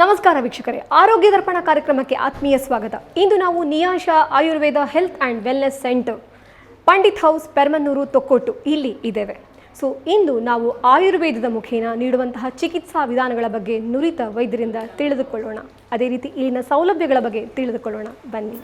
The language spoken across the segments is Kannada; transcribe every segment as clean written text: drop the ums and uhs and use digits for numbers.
ನಮಸ್ಕಾರ ವೀಕ್ಷಕರೇ, ಆರೋಗ್ಯ ದರ್ಪಣ ಕಾರ್ಯಕ್ರಮಕ್ಕೆ ಆತ್ಮೀಯ ಸ್ವಾಗತ. ಇಂದು ನಾವು Niyasha Ayurveda health and wellness centre, Pandit house, Permannur, Thokkottu ಇಲ್ಲಿ ಇದ್ದೇವೆ. ಸೊ ಇಂದು ನಾವು ಆಯುರ್ವೇದದ ಮುಖೇನ ನೀಡುವಂತಹ ಚಿಕಿತ್ಸಾ ವಿಧಾನಗಳ ಬಗ್ಗೆ ನುರಿತ ವೈದ್ಯರಿಂದ ತಿಳಿದುಕೊಳ್ಳೋಣ. ಅದೇ ರೀತಿ ಇಲ್ಲಿನ ಸೌಲಭ್ಯಗಳ ಬಗ್ಗೆ ತಿಳಿದುಕೊಳ್ಳೋಣ. ಬನ್ನಿ.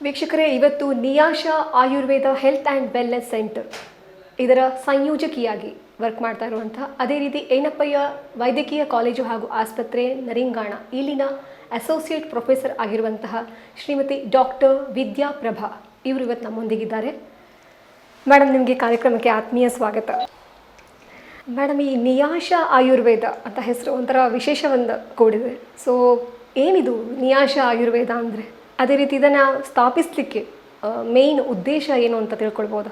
ವೀಕ್ಷಕರೇ, ಇವತ್ತು Niyasha Ayurveda health and wellness centre ಇದರ ಸಂಯೋಜಕಿಯಾಗಿ ವರ್ಕ್ ಮಾಡ್ತಾ ಇರುವಂತಹ, ಅದೇ ರೀತಿ ಯೆನೆಪೊಯ ವೈದ್ಯಕೀಯ ಕಾಲೇಜು ಹಾಗೂ ಆಸ್ಪತ್ರೆ ನರಿಂಗಾಣ ಇಲ್ಲಿನ ಅಸೋಸಿಯೇಟ್ ಪ್ರೊಫೆಸರ್ ಆಗಿರುವಂತಹ ಶ್ರೀಮತಿ ಡಾಕ್ಟರ್ ವಿದ್ಯಾಪ್ರಭಾ ಇವರು ಇವತ್ತು ನಮ್ಮೊಂದಿಗಿದ್ದಾರೆ. ಮೇಡಮ್, ನಿಮಗೆ ಕಾರ್ಯಕ್ರಮಕ್ಕೆ ಆತ್ಮೀಯ ಸ್ವಾಗತ. ಮೇಡಮ್, ಈ ನಿಯಾಶಾ ಆಯುರ್ವೇದ ಅಂತ ಹೆಸರು ಒಂಥರ ವಿಶೇಷವನ್ನು ಕೂಡಿದೆ. ಸೊ ಏನಿದು ನಿಯಾಶಾ ಆಯುರ್ವೇದ ಅಂದರೆ, ಅದೇ ರೀತಿ ಇದನ್ನು ಸ್ಥಾಪಿಸಲಿಕ್ಕೆ ಮೇಯ್ನ್ ಉದ್ದೇಶ ಏನು ಅಂತ ತಿಳ್ಕೊಳ್ಬೋದಾ?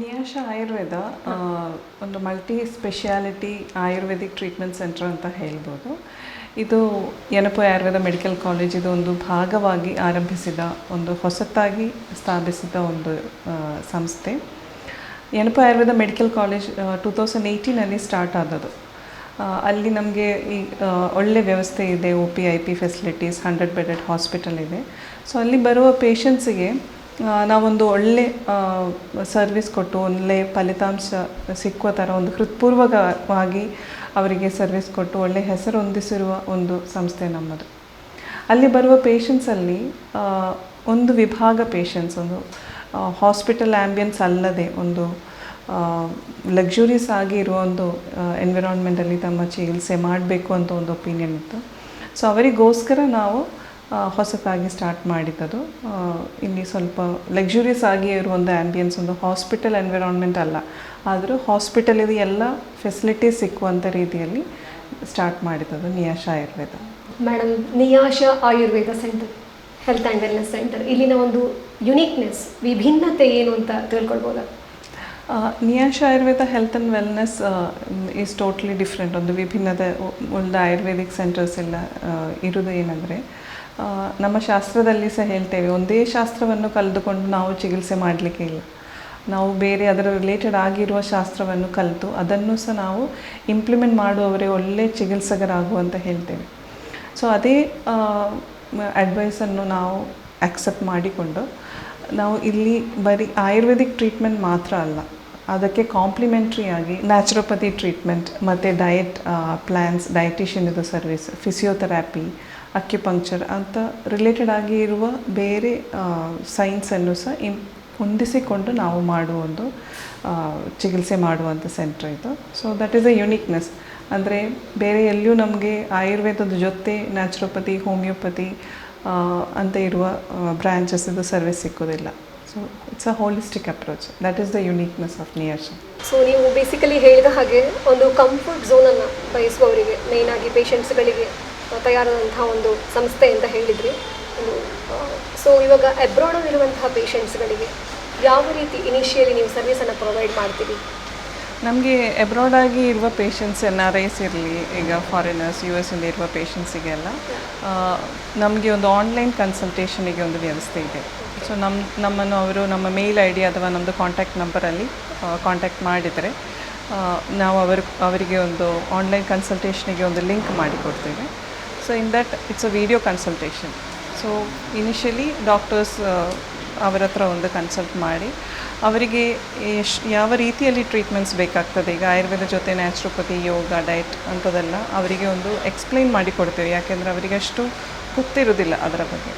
ನಿಯಾಶಾ ಆಯುರ್ವೇದ ಒಂದು multi speciality Ayurvedic treatment centre ಅಂತ ಹೇಳ್ಬೋದು. ಇದು ಯೆನೆಪೊಯ ಆಯುರ್ವೇದ ಮೆಡಿಕಲ್ ಕಾಲೇಜ್ ಇದು ಒಂದು ಭಾಗವಾಗಿ ಆರಂಭಿಸಿದ, ಒಂದು ಹೊಸತಾಗಿ ಸ್ಥಾಪಿಸಿದ ಒಂದು ಸಂಸ್ಥೆ. Yenepoya Ayurveda medical college 2018 start ಆದದ್ದು. ಅಲ್ಲಿ ನಮಗೆ ಈ ಒಳ್ಳೆ ವ್ಯವಸ್ಥೆ ಇದೆ, OP-IP ಫೆಸಿಲಿಟೀಸ್, 100 ಬೆಡೆಡ್ ಹಾಸ್ಪಿಟಲ್ ಇದೆ. ಸೊ ಅಲ್ಲಿ ಬರುವ ಪೇಷಂಟ್ಸಿಗೆ ನಾವೊಂದು ಒಳ್ಳೆ ಸರ್ವಿಸ್ ಕೊಟ್ಟು ಒಳ್ಳೆ ಫಲಿತಾಂಶ ಸಿಕ್ಕುವ ಥರ ಒಂದು ಹೃತ್ಪೂರ್ವಕವಾಗಿ ಅವರಿಗೆ ಸರ್ವಿಸ್ ಕೊಟ್ಟು ಒಳ್ಳೆ ಹೆಸರು ಹೊಂದಿಸಿರುವ ಒಂದು ಸಂಸ್ಥೆ ನಮ್ಮದು. ಅಲ್ಲಿ ಬರುವ ಪೇಷಂಟ್ಸಲ್ಲಿ ಒಂದು ವಿಭಾಗ ಪೇಷಂಟ್ಸ್ ಒಂದು ಹಾಸ್ಪಿಟಲ್ ಆ್ಯಂಬಿಯನ್ಸ್ ಅಲ್ಲದೆ ಒಂದು ಲಕ್ಸುರೀಸ್ ಆಗಿ ಇರುವ ಒಂದು ಎನ್ವಿರಾನ್ಮೆಂಟಲ್ಲಿ ತಮ್ಮ ಚಿಕಿತ್ಸೆ ಮಾಡಬೇಕು ಅಂತ ಒಂದು ಒಪಿನಿಯನ್ ಇತ್ತು. ಸೊ ಅವರಿಗೋಸ್ಕರ ನಾವು ಹೊಸತಾಗಿ ಸ್ಟಾರ್ಟ್ ಮಾಡಿದ್ದದು. ಇಲ್ಲಿ ಸ್ವಲ್ಪ ಲಕ್ಸುರೀಸ್ ಆಗಿ ಇರುವ ಒಂದು ಆ್ಯಂಬಿಯನ್ಸ್, ಒಂದು ಹಾಸ್ಪಿಟಲ್ ಎನ್ವಿರಾನ್ಮೆಂಟ್ ಅಲ್ಲ, ಆದರೂ ಹಾಸ್ಪಿಟಲಿದು ಎಲ್ಲ ಫೆಸಿಲಿಟೀಸ್ ಸಿಕ್ಕುವಂಥ ರೀತಿಯಲ್ಲಿ ಸ್ಟಾರ್ಟ್ ಮಾಡಿದ್ದದು Niyasha Ayurveda. Madam, Niyasha Ayurveda centre, health and wellness centre, ಇಲ್ಲಿನ ಒಂದು ಯುನೀಕ್ನೆಸ್, ವಿಭಿನ್ನತೆ ಏನು ಅಂತ ತಿಳ್ಕೊಳ್ಬೋದಾ? Niyasha Ayurveda health and wellness is totally different. ಒಂದು ವಿಭಿನ್ನತೆ ಒಂದು ಆಯುರ್ವೇದಿಕ್ ಸೆಂಟರ್ಸ್ ಎಲ್ಲ ಇರೋದು ಏನಂದರೆ, ನಮ್ಮ ಶಾಸ್ತ್ರದಲ್ಲಿ ಸಹ ಹೇಳ್ತೇವೆ, ಒಂದೇ ಶಾಸ್ತ್ರವನ್ನು ಕಲಿದುಕೊಂಡು ನಾವು ಚಿಕಿತ್ಸೆ ಮಾಡಲಿಕ್ಕೆ ಇಲ್ಲ. ನಾವು ಬೇರೆ ಅದರ ರಿಲೇಟೆಡ್ ಆಗಿರುವ ಶಾಸ್ತ್ರವನ್ನು ಕಲಿತು ಅದನ್ನು ಸಹ ನಾವು ಇಂಪ್ಲಿಮೆಂಟ್ ಮಾಡುವವರೇ ಒಳ್ಳೆ ಚಿಕಿತ್ಸಕರಾಗುವಂತ ಹೇಳ್ತೇವೆ. ಸೊ ಅದೇ ಅಡ್ವೈಸನ್ನು ನಾವು ಆಕ್ಸೆಪ್ಟ್ ಮಾಡಿಕೊಂಡು ನಾವು ಇಲ್ಲಿ ಬರೀ ಆಯುರ್ವೇದಿಕ್ ಟ್ರೀಟ್ಮೆಂಟ್ ಮಾತ್ರ ಅಲ್ಲ, ಅದಕ್ಕೆ ಕಾಂಪ್ಲಿಮೆಂಟ್ರಿ ಆಗಿ ನ್ಯಾಚುರೋಪತಿ ಟ್ರೀಟ್ಮೆಂಟ್ ಮತ್ತು ಡಯಟ್ ಪ್ಲ್ಯಾನ್ಸ್, ಡಯಟಿಷಿಯನ್ ಇದು ಸರ್ವಿಸ್, ಫಿಸಿಯೋಥೆರಪಿ, ಅಕ್ಯುಪಂಕ್ಚರ್ ಅಂತ ರಿಲೇಟೆಡ್ ಆಗಿ ಇರುವ ಬೇರೆ ಸೈನ್ಸನ್ನು ಸಹ ಹೊಂದಿಸಿಕೊಂಡು ನಾವು ಮಾಡುವ ಒಂದು ಚಿಕಿತ್ಸೆ ಮಾಡುವಂಥ ಸೆಂಟರ್ ಇದು. So that is a uniqueness. ಅಂದರೆ ಬೇರೆ ಎಲ್ಲಿಯೂ ನಮಗೆ ಆಯುರ್ವೇದದ ಜೊತೆ ನ್ಯಾಚುರೋಪತಿ, ಹೋಮಿಯೋಪತಿ ಅಂತ ಇರುವ ಬ್ರಾಂಚಸ್ ಇದು ಸರ್ವಿಸ್ ಸಿಕ್ಕೋದಿಲ್ಲ. So it's a holistic approach. That is the uniqueness of Niyasha. So ನೀವು ಬೇಸಿಕಲಿ ಹೇಳಿದ ಹಾಗೆ ಒಂದು ಕಂಫರ್ಟ್ ಝೋನನ್ನು ಬಯಸುವವರಿಗೆ, ಮೇಯ್ನಾಗಿ ಪೇಷಂಟ್ಸ್ಗಳಿಗೆ ತಯಾರಾದಂಥ ಒಂದು ಸಂಸ್ಥೆ ಅಂತ ಹೇಳಿದ್ರಿ. ಸೊ ಇವಾಗ ಅಬ್ರಾಡಲ್ಲಿರುವಂತಹ ಪೇಷಂಟ್ಸ್ಗಳಿಗೆ ಯಾವ ರೀತಿ ಇನಿಷಿಯಲಿ ನೀವು ಸರ್ವಿಸನ್ನು ಪ್ರೊವೈಡ್ ಮಾಡ್ತೀವಿ? ನಮಗೆ ಅಬ್ರಾಡಾಗಿ ಇರುವ ಪೇಷಂಟ್ಸ್, NRIs ಇರಲಿ, ಈಗ ಫಾರಿನರ್ಸ್, US ಇಂದ ಇರುವ ಪೇಷಂಟ್ಸಿಗೆಲ್ಲ ನಮಗೆ ಒಂದು ಆನ್ಲೈನ್ ಕನ್ಸಲ್ಟೇಷನಿಗೆ ಒಂದು ವ್ಯವಸ್ಥೆ ಇದೆ. ಸೊ ನಮ್ಮನ್ನು ಅವರು ನಮ್ಮ ಮೇಲ್ ID ಅಥವಾ ನಮ್ಮದು ಕಾಂಟ್ಯಾಕ್ಟ್ ನಂಬರಲ್ಲಿ ಕಾಂಟ್ಯಾಕ್ಟ್ ಮಾಡಿದರೆ ನಾವು ಅವರಿಗೆ ಒಂದು ಆನ್ಲೈನ್ ಕನ್ಸಲ್ಟೇಷನಿಗೆ ಒಂದು ಲಿಂಕ್ ಮಾಡಿಕೊಡ್ತೇವೆ. So in that it's a video consultation. So initially doctors ಅವರ ಹತ್ರ ಒಂದು ಕನ್ಸಲ್ಟ್ ಮಾಡಿ ಅವರಿಗೆ ಯಾವ ರೀತಿಯಲ್ಲಿ ಟ್ರೀಟ್ಮೆಂಟ್ಸ್ ಬೇಕಾಗ್ತದೆ, ಈಗ ಆಯುರ್ವೇದ ಜೊತೆ ನ್ಯಾಚುರೋಪತಿ, ಯೋಗ, ಡಯಟ್ ಅಂಥದ್ದೆಲ್ಲ ಅವರಿಗೆ ಒಂದು ಎಕ್ಸ್ಪ್ಲೈನ್ ಮಾಡಿ ಕೊಡ್ತೇವೆ. ಯಾಕೆಂದರೆ ಅವರಿಗೆ ಅಷ್ಟು ಗೊತ್ತಿರೋದಿಲ್ಲ ಅದರ ಬಗ್ಗೆ.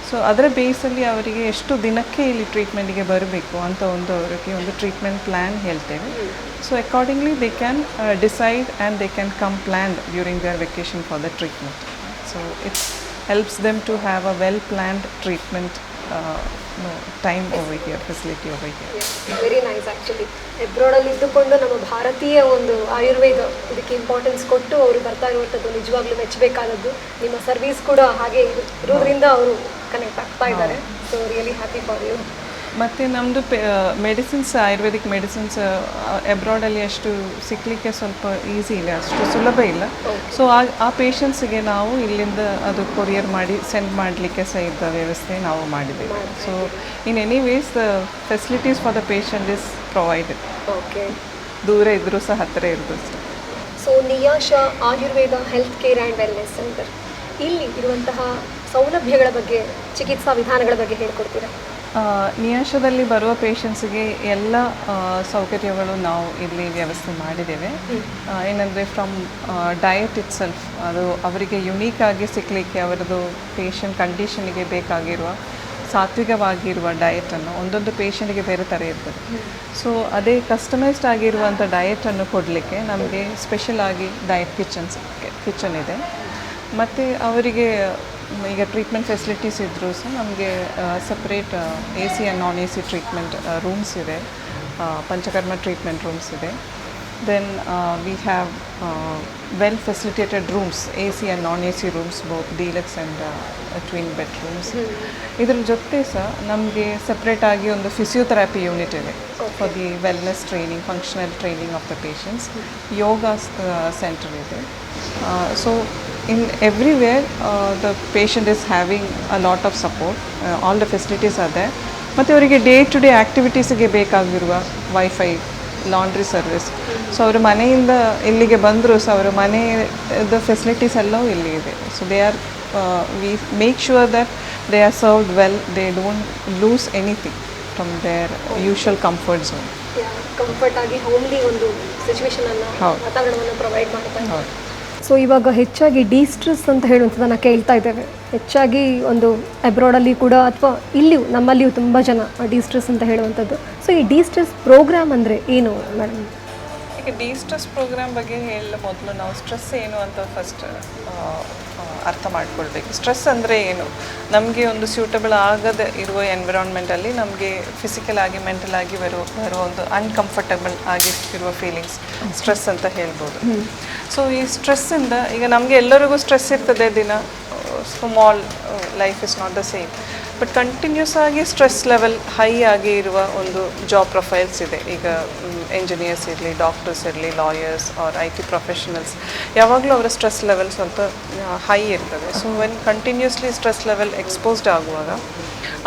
ಸೊ ಅದರ ಬೇಸಲ್ಲಿ ಅವರಿಗೆ ಎಷ್ಟು ದಿನಕ್ಕೆ ಇಲ್ಲಿ ಟ್ರೀಟ್ಮೆಂಟಿಗೆ ಬರಬೇಕು ಅಂತ ಅವರಿಗೆ ಒಂದು ಟ್ರೀಟ್ಮೆಂಟ್ ಪ್ಲ್ಯಾನ್ ಹೇಳ್ತೇವೆ. So accordingly they can decide and they can come planned during their vacation for the treatment. So it's helps them to have a well planned treatment time over here, facility over here. Very nice actually. ಎಬ್ರಾಡಲ್ಲಿ ಇದ್ದುಕೊಂಡು ನಮ್ಮ ಭಾರತೀಯ ಒಂದು ಆಯುರ್ವೇದ ಇದಕ್ಕೆ ಇಂಪಾರ್ಟೆನ್ಸ್ ಕೊಟ್ಟು ಅವರು ಬರ್ತಾ ಇರುವಂಥದ್ದು ನಿಜವಾಗ್ಲೂ ಮೆಚ್ಚಬೇಕಾದದ್ದು. ನಿಮ್ಮ ಸರ್ವಿಸ್ ಕೂಡ ಹಾಗೆ ಇರೋದ್ರಿಂದ ಅವರು ಕನೆಕ್ಟ್ ಆಗ್ತಾ ಇದ್ದಾರೆ. So really happy for you. ಮತ್ತು ನಮ್ಮದು ಮೆಡಿಸಿನ್ಸ್, ಆಯುರ್ವೇದಿಕ್ ಮೆಡಿಸಿನ್ಸ್ ಎಬ್ರಾಡಲ್ಲಿ ಅಷ್ಟು ಸಿಕ್ಕಲಿಕ್ಕೆ ಸ್ವಲ್ಪ ಈಸಿ ಇಲ್ಲ, ಅಷ್ಟು ಸುಲಭ ಇಲ್ಲ. ಸೊ ಆ ಪೇಷಂಟ್ಸಿಗೆ ನಾವು ಇಲ್ಲಿಂದ ಅದು ಕೊರಿಯರ್ ಮಾಡಿ ಸೆಂಡ್ ಮಾಡಲಿಕ್ಕೆ ಸಹ ಇದ್ದ ವ್ಯವಸ್ಥೆ ನಾವು ಮಾಡಿದ್ದೇವೆ. So in any ways the facilities for the patient is provided. Okay, ದೂರ ಇದ್ದರೂ ಸಹ ಹತ್ತಿರ ಇರೋದು ಅಷ್ಟೇ. So Niyasha Ayurveda health care and wellness centre, ಇಲ್ಲಿ ಇರುವಂತಹ ಸೌಲಭ್ಯಗಳ ಬಗ್ಗೆ, ಚಿಕಿತ್ಸಾ ವಿಧಾನಗಳ ಬಗ್ಗೆ ಹೇಳ್ಕೊಡ್ತೀರಾ? ನಿಯಾಶದಲ್ಲಿ ಬರುವ ಪೇಷಂಟ್ಸಿಗೆ ಎಲ್ಲ ಸೌಕರ್ಯಗಳು ನಾವು ಇಲ್ಲಿ ವ್ಯವಸ್ಥೆ ಮಾಡಿದ್ದೇವೆ. ಏನಂದರೆ ಫ್ರಮ್ ಡಯಟ್ ಇಟ್ ಸೆಲ್ಫ್, ಅದು ಅವರಿಗೆ ಯುನೀಕಾಗಿ ಸಿಕ್ಕಲಿಕ್ಕೆ ಅವರದ್ದು ಪೇಷಂಟ್ ಕಂಡೀಷನಿಗೆ ಬೇಕಾಗಿರುವ ಸಾತ್ವಿಕವಾಗಿರುವ ಡಯಟನ್ನು ಒಂದೊಂದು ಪೇಷಂಟಿಗೆ ಬೇರೆ ಥರ ಇರ್ತದೆ. ಸೊ ಅದೇ ಕಸ್ಟಮೈಸ್ಡ್ ಆಗಿರುವಂಥ ಡಯಟನ್ನು ಕೊಡಲಿಕ್ಕೆ ನಮಗೆ ಸ್ಪೆಷಲ್ ಆಗಿ ಡಯಟ್ ಕಿಚನ್ ಇದೆ. ಮತ್ತು ಅವರಿಗೆ ಈಗ ಟ್ರೀಟ್ಮೆಂಟ್ ಫೆಸಿಲಿಟೀಸ್ ಇದ್ದರೂ ಸಹ ನಮಗೆ separate AC and non AC treatment rooms ಇದೆ, ಪಂಚಕರ್ಮ ಟ್ರೀಟ್ಮೆಂಟ್ ರೂಮ್ಸ್ ಇದೆ. Then we have well facilitated rooms, AC and non AC rooms, both deluxe and twin bed rooms. ಇದ್ರ ಜೊತೆ ಸಹ ನಮಗೆ ಸಪ್ರೇಟಾಗಿ ಒಂದು ಫಿಸಿಯೋಥೆರಪಿ ಯೂನಿಟ್ ಇದೆ for the wellness training, functional training of the patients. Yoga centre ಇದೆ. So in everywhere the patient is having a lot of support, all the facilities are there. ಮತ್ತು ಅವರಿಗೆ ಡೇ ಟು ಡೇ ಆ್ಯಕ್ಟಿವಿಟೀಸಿಗೆ ಬೇಕಾಗಿರುವ ವೈಫೈ, ಲಾಂಡ್ರಿ ಸರ್ವಿಸ್. ಸೊ ಅವರು ಮನೆಯಿಂದ ಇಲ್ಲಿಗೆ ಬಂದರೂ ಸಹ ಅವರ ಮನೆಯದ ಫೆಸಿಲಿಟೀಸ್ ಎಲ್ಲವೂ ಇಲ್ಲಿ ಇದೆ. So they are we make sure that they are served well, they don't lose anything from their usual comfort zone. Comfort ಆಗಿ ಹೋಮ್ಲಿ ಒಂದು ಸಿಚುವೇಶನನ್ನು, ವಾತಾವರಣವನ್ನು ಪ್ರೊವೈಡ್ ಮಾಡ್ತಾರೆ. ಹೌದು. ಸೊ ಇವಾಗ ಹೆಚ್ಚಾಗಿ ಡಿಸ್ಟ್ರೆಸ್ ಅಂತ ಹೇಳುವಂಥದ್ದನ್ನು ಕೇಳ್ತಾ ಇದ್ದೇವೆ. ಹೆಚ್ಚಾಗಿ ಒಂದು ಅಬ್ರಾಡಲ್ಲಿ ಕೂಡ ಅಥವಾ ಇಲ್ಲಿಯೂ ನಮ್ಮಲ್ಲಿಯೂ ತುಂಬ ಜನ ಡಿಸ್ಟ್ರೆಸ್ ಅಂತ ಹೇಳುವಂಥದ್ದು. ಸೊ ಈ ಡಿಸ್ಟ್ರೆಸ್ ಪ್ರೋಗ್ರಾಮ್ ಅಂದರೆ ಏನು ಮೇಡಮ್? ಈಗ ಡಿಸ್ಟ್ರೆಸ್ ಪ್ರೋಗ್ರಾಮ್ ಬಗ್ಗೆ ಹೇಳಲು ಮೊದಲು ನಾವು ಸ್ಟ್ರೆಸ್ ಏನು ಅಂತ ಫಸ್ಟ್ ಅರ್ಥ ಮಾಡ್ಕೊಳ್ಬೇಕು. ಸ್ಟ್ರೆಸ್ ಅಂದರೆ ಏನು? ನಮಗೆ ಒಂದು ಸ್ಯೂಟಬಲ್ ಆಗದೆ ಇರುವ ಎನ್ವಿರಾನ್ಮೆಂಟಲ್ಲಿ ನಮಗೆ ಫಿಸಿಕಲ್ ಆಗಿ, ಮೆಂಟಲ್ ಆಗಿ ಬರುವ ಒಂದು ಅನ್ಕಂಫರ್ಟಬಲ್ ಆಗಿರುವ ಫೀಲಿಂಗ್ಸ್ ಸ್ಟ್ರೆಸ್ ಅಂತ ಹೇಳ್ಬೋದು. ಸೊ ಈ ಸ್ಟ್ರೆಸ್ಸಿಂದ ಈಗ ನಮಗೆ ಎಲ್ಲರಿಗೂ ಸ್ಟ್ರೆಸ್ ಇರ್ತದೆ ದಿನ. Small life is not the same, but continuous ಆಗಿ ಸ್ಟ್ರೆಸ್ ಲೆವೆಲ್ ಹೈ ಆಗಿ ಇರುವ ಒಂದು ಜಾಬ್ ಪ್ರೊಫೈಲ್ಸ್ ಇದೆ. ಈಗ ಎಂಜಿನಿಯರ್ಸ್ ಇರಲಿ, ಡಾಕ್ಟರ್ಸ್ ಇರಲಿ, ಲಾಯರ್ಸ್ ಆರ್ IT ಪ್ರೊಫೆಷನಲ್ಸ್, ಯಾವಾಗಲೂ ಅವರ ಸ್ಟ್ರೆಸ್ ಲೆವೆಲ್ ಸ್ವಲ್ಪ ಹೈ ಇರ್ತದೆ. So when continuously stress level exposed ಆಗುವಾಗ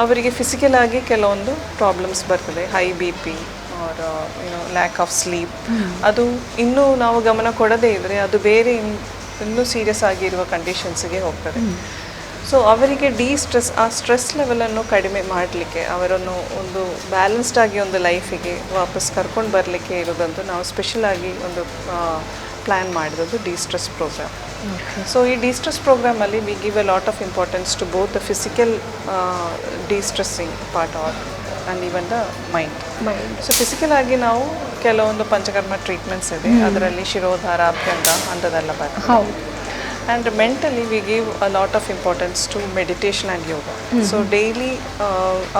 ಅವರಿಗೆ ಫಿಸಿಕಲ್ ಆಗಿ ಕೆಲವೊಂದು ಪ್ರಾಬ್ಲಮ್ಸ್ ಬರ್ತದೆ. High BP or lack of sleep. ಅದು ಇನ್ನೂ ನಾವು ಗಮನ ಕೊಡದೇ ಇದ್ದರೆ ಅದು ಬೇರೆ ಇನ್ನೂ ಸೀರಿಯಸ್ ಆಗಿರುವ ಕಂಡೀಷನ್ಸಿಗೆ ಹೋಗ್ತದೆ. ಸೊ ಅವರಿಗೆ ಆ ಸ್ಟ್ರೆಸ್ ಲೆವೆಲನ್ನು ಕಡಿಮೆ ಮಾಡಲಿಕ್ಕೆ, ಅವರನ್ನು ಒಂದು ಬ್ಯಾಲೆನ್ಸ್ಡ್ ಆಗಿ ಒಂದು ಲೈಫಿಗೆ ವಾಪಸ್ ಕರ್ಕೊಂಡು ಬರಲಿಕ್ಕೆ ಇರೋದಂತೂ ನಾವು ಸ್ಪೆಷಲಾಗಿ ಒಂದು ಪ್ಲ್ಯಾನ್ ಮಾಡಿರೋದು ಡಿಸ್ಟ್ರೆಸ್ ಪ್ರೋಗ್ರಾಮ್. ಸೊ ಈ ಡಿಸ್ಟ್ರೆಸ್ ಪ್ರೋಗ್ರಾಮಲ್ಲಿ we give a lot of importance to both the physical distressing part and even the mind. So physical ಆಗಿ ನಾವು ಕೆಲವೊಂದು ಪಂಚಕರ್ಮ ಟ್ರೀಟ್ಮೆಂಟ್ಸ್ ಇದೆ, ಅದರಲ್ಲಿ ಶಿರೋಧಾರ, ಅಭ್ಯಂಗ ಅಂಥದ್ದೆಲ್ಲ ಬರ್ತದೆ. And mentally we give a lot of importance to meditation and yoga. So daily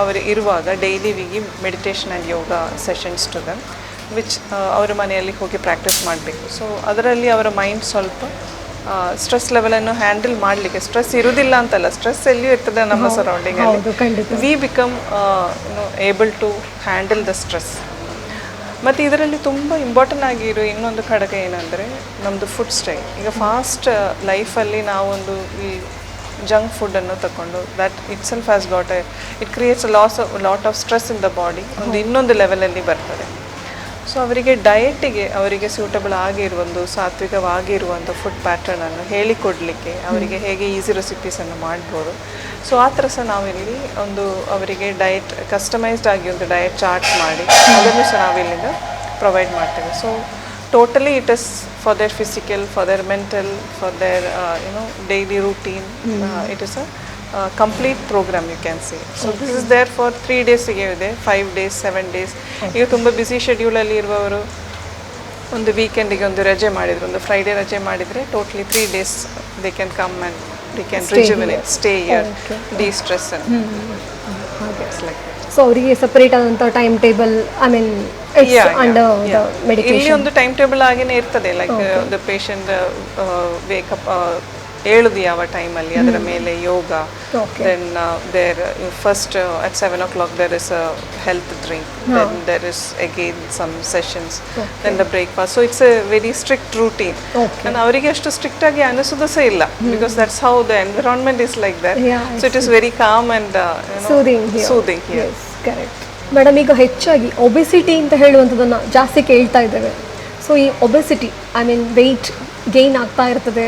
ಅವರು ಇರುವಾಗ daily we give meditation and yoga sessions to them, which ಅವರ ಮನೆಯಲ್ಲಿ ಹೋಗಿ ಪ್ರಾಕ್ಟೀಸ್ ಮಾಡಬೇಕು. ಸೊ ಅದರಲ್ಲಿ ಅವರ ಮೈಂಡ್ ಸ್ವಲ್ಪ ಸ್ಟ್ರೆಸ್ ಲೆವೆಲನ್ನು ಹ್ಯಾಂಡಲ್ ಮಾಡಲಿಕ್ಕೆ, ಸ್ಟ್ರೆಸ್ ಇರುವುದಿಲ್ಲ ಅಂತಲ್ಲ, ಸ್ಟ್ರೆಸ್ ಎಲ್ಲಿಯೂ ಇರ್ತದೆ ನಮ್ಮ ಸರೌಂಡಿಂಗಲ್ಲಿ, we become able to handle the stress. ಮತ್ತು ಇದರಲ್ಲಿ ತುಂಬ ಇಂಪಾರ್ಟೆಂಟ್ ಆಗಿರೋ ಇನ್ನೊಂದು ಘಟಕ ಏನಂದರೆ ನಮ್ಮದು ಫುಡ್ ಸ್ಟೈಲ್. ಈಗ ಫಾಸ್ಟ್ ಲೈಫಲ್ಲಿ ನಾವೊಂದು ಈ ಜಂಕ್ ಫುಡ್ಡನ್ನು ತಗೊಂಡು that it self has it creates lot of stress in the body, ಒಂದು ಇನ್ನೊಂದು ಲೆವೆಲಲ್ಲಿ ಬರ್ತದೆ. ಸೊ ಅವರಿಗೆ ಡಯಟಿಗೆ ಅವರಿಗೆ ಸೂಟಬಲ್ ಆಗಿರುವಂಥ ಸಾತ್ವಿಕವಾಗಿರುವಂಥ ಫುಡ್ ಪ್ಯಾಟರ್ನನ್ನು ಹೇಳಿಕೊಡಲಿಕ್ಕೆ, ಅವರಿಗೆ ಹೇಗೆ ಈಸಿ ರೆಸಿಪೀಸನ್ನು ಮಾಡ್ಬೋದು. ಸೊ ಆ ಥರ ಸಹ ನಾವಿಲ್ಲಿ ಒಂದು ಅವರಿಗೆ ಡಯಟ್ ಕಸ್ಟಮೈಸ್ಡ್ ಆಗಿ ಒಂದು ಡಯಟ್ ಚಾರ್ಟ್ ಮಾಡಿ ಅದನ್ನು ಸಹ ನಾವಿಲ್ಲಿಂದ ಪ್ರೊವೈಡ್ ಮಾಡ್ತೇವೆ. So totally it is for their physical, for their mental, for their daily routine. It is a complete program you can see. So this is their for 3 ಡೇಸಿಗೆ ಇದೆ, 5 days 7 days. ಈಗ ತುಂಬ ಬ್ಯುಸಿ ಶೆಡ್ಯೂಲಲ್ಲಿ ಇರುವವರು ಒಂದು ವೀಕೆಂಡಿಗೆ ಒಂದು ರಜೆ ಮಾಡಿದ್ರು, ಒಂದು ಫ್ರೈಡೇ ರಜೆ ಮಾಡಿದರೆ totally 3 days they can come and they can rejuvenate, stay here, D-stress. ಹಾಗೆ ಇಟ್ಸ್ ಲೈಕ್ ಸೊ ಅವರಿಗೆ ಸಪ್ರೇಟ್ ಆದಂಥ time table I mean it's under the ಇಲ್ಲಿ ಮೆಡಿಕೇಶನ್. ಒಂದು ಟೈಮ್ ಟೇಬಲ್ ಆಗೇನೆ ಇರ್ತದೆ, ಲೈಕ್ ದ ಪೇಷಂಟ್ ವೇಕಪ್ ಹೇಳುದು ಯಾವ ಟೈಮಲ್ಲಿ, ಅದರ ಮೇಲೆ yoga, then there first at 7 o'clock there is a health drink, then there is again some sessions, then the breakfast. So it's a very strict routine. And ಅವರಿಗೆ ಅಷ್ಟು ಸ್ಟ್ರಿಕ್ಟ್ ಆಗಿ ಅನಿಸೋದು ಸಹ ಇಲ್ಲ, because that's how the environment is like that. So it is very calm and soothing here. Correct madam. ಈಗ ಹೆಚ್ಚಾಗಿ ಒಬೆಸಿಟಿ ಅಂತ ಹೇಳುವಂಥದ್ದನ್ನು ಜಾಸ್ತಿ ಕೇಳ್ತಾ ಇದ್ದೇವೆ. ಸೊ ಈ obesity I mean weight gain ಆಗ್ತಾ ಇರ್ತದೆ.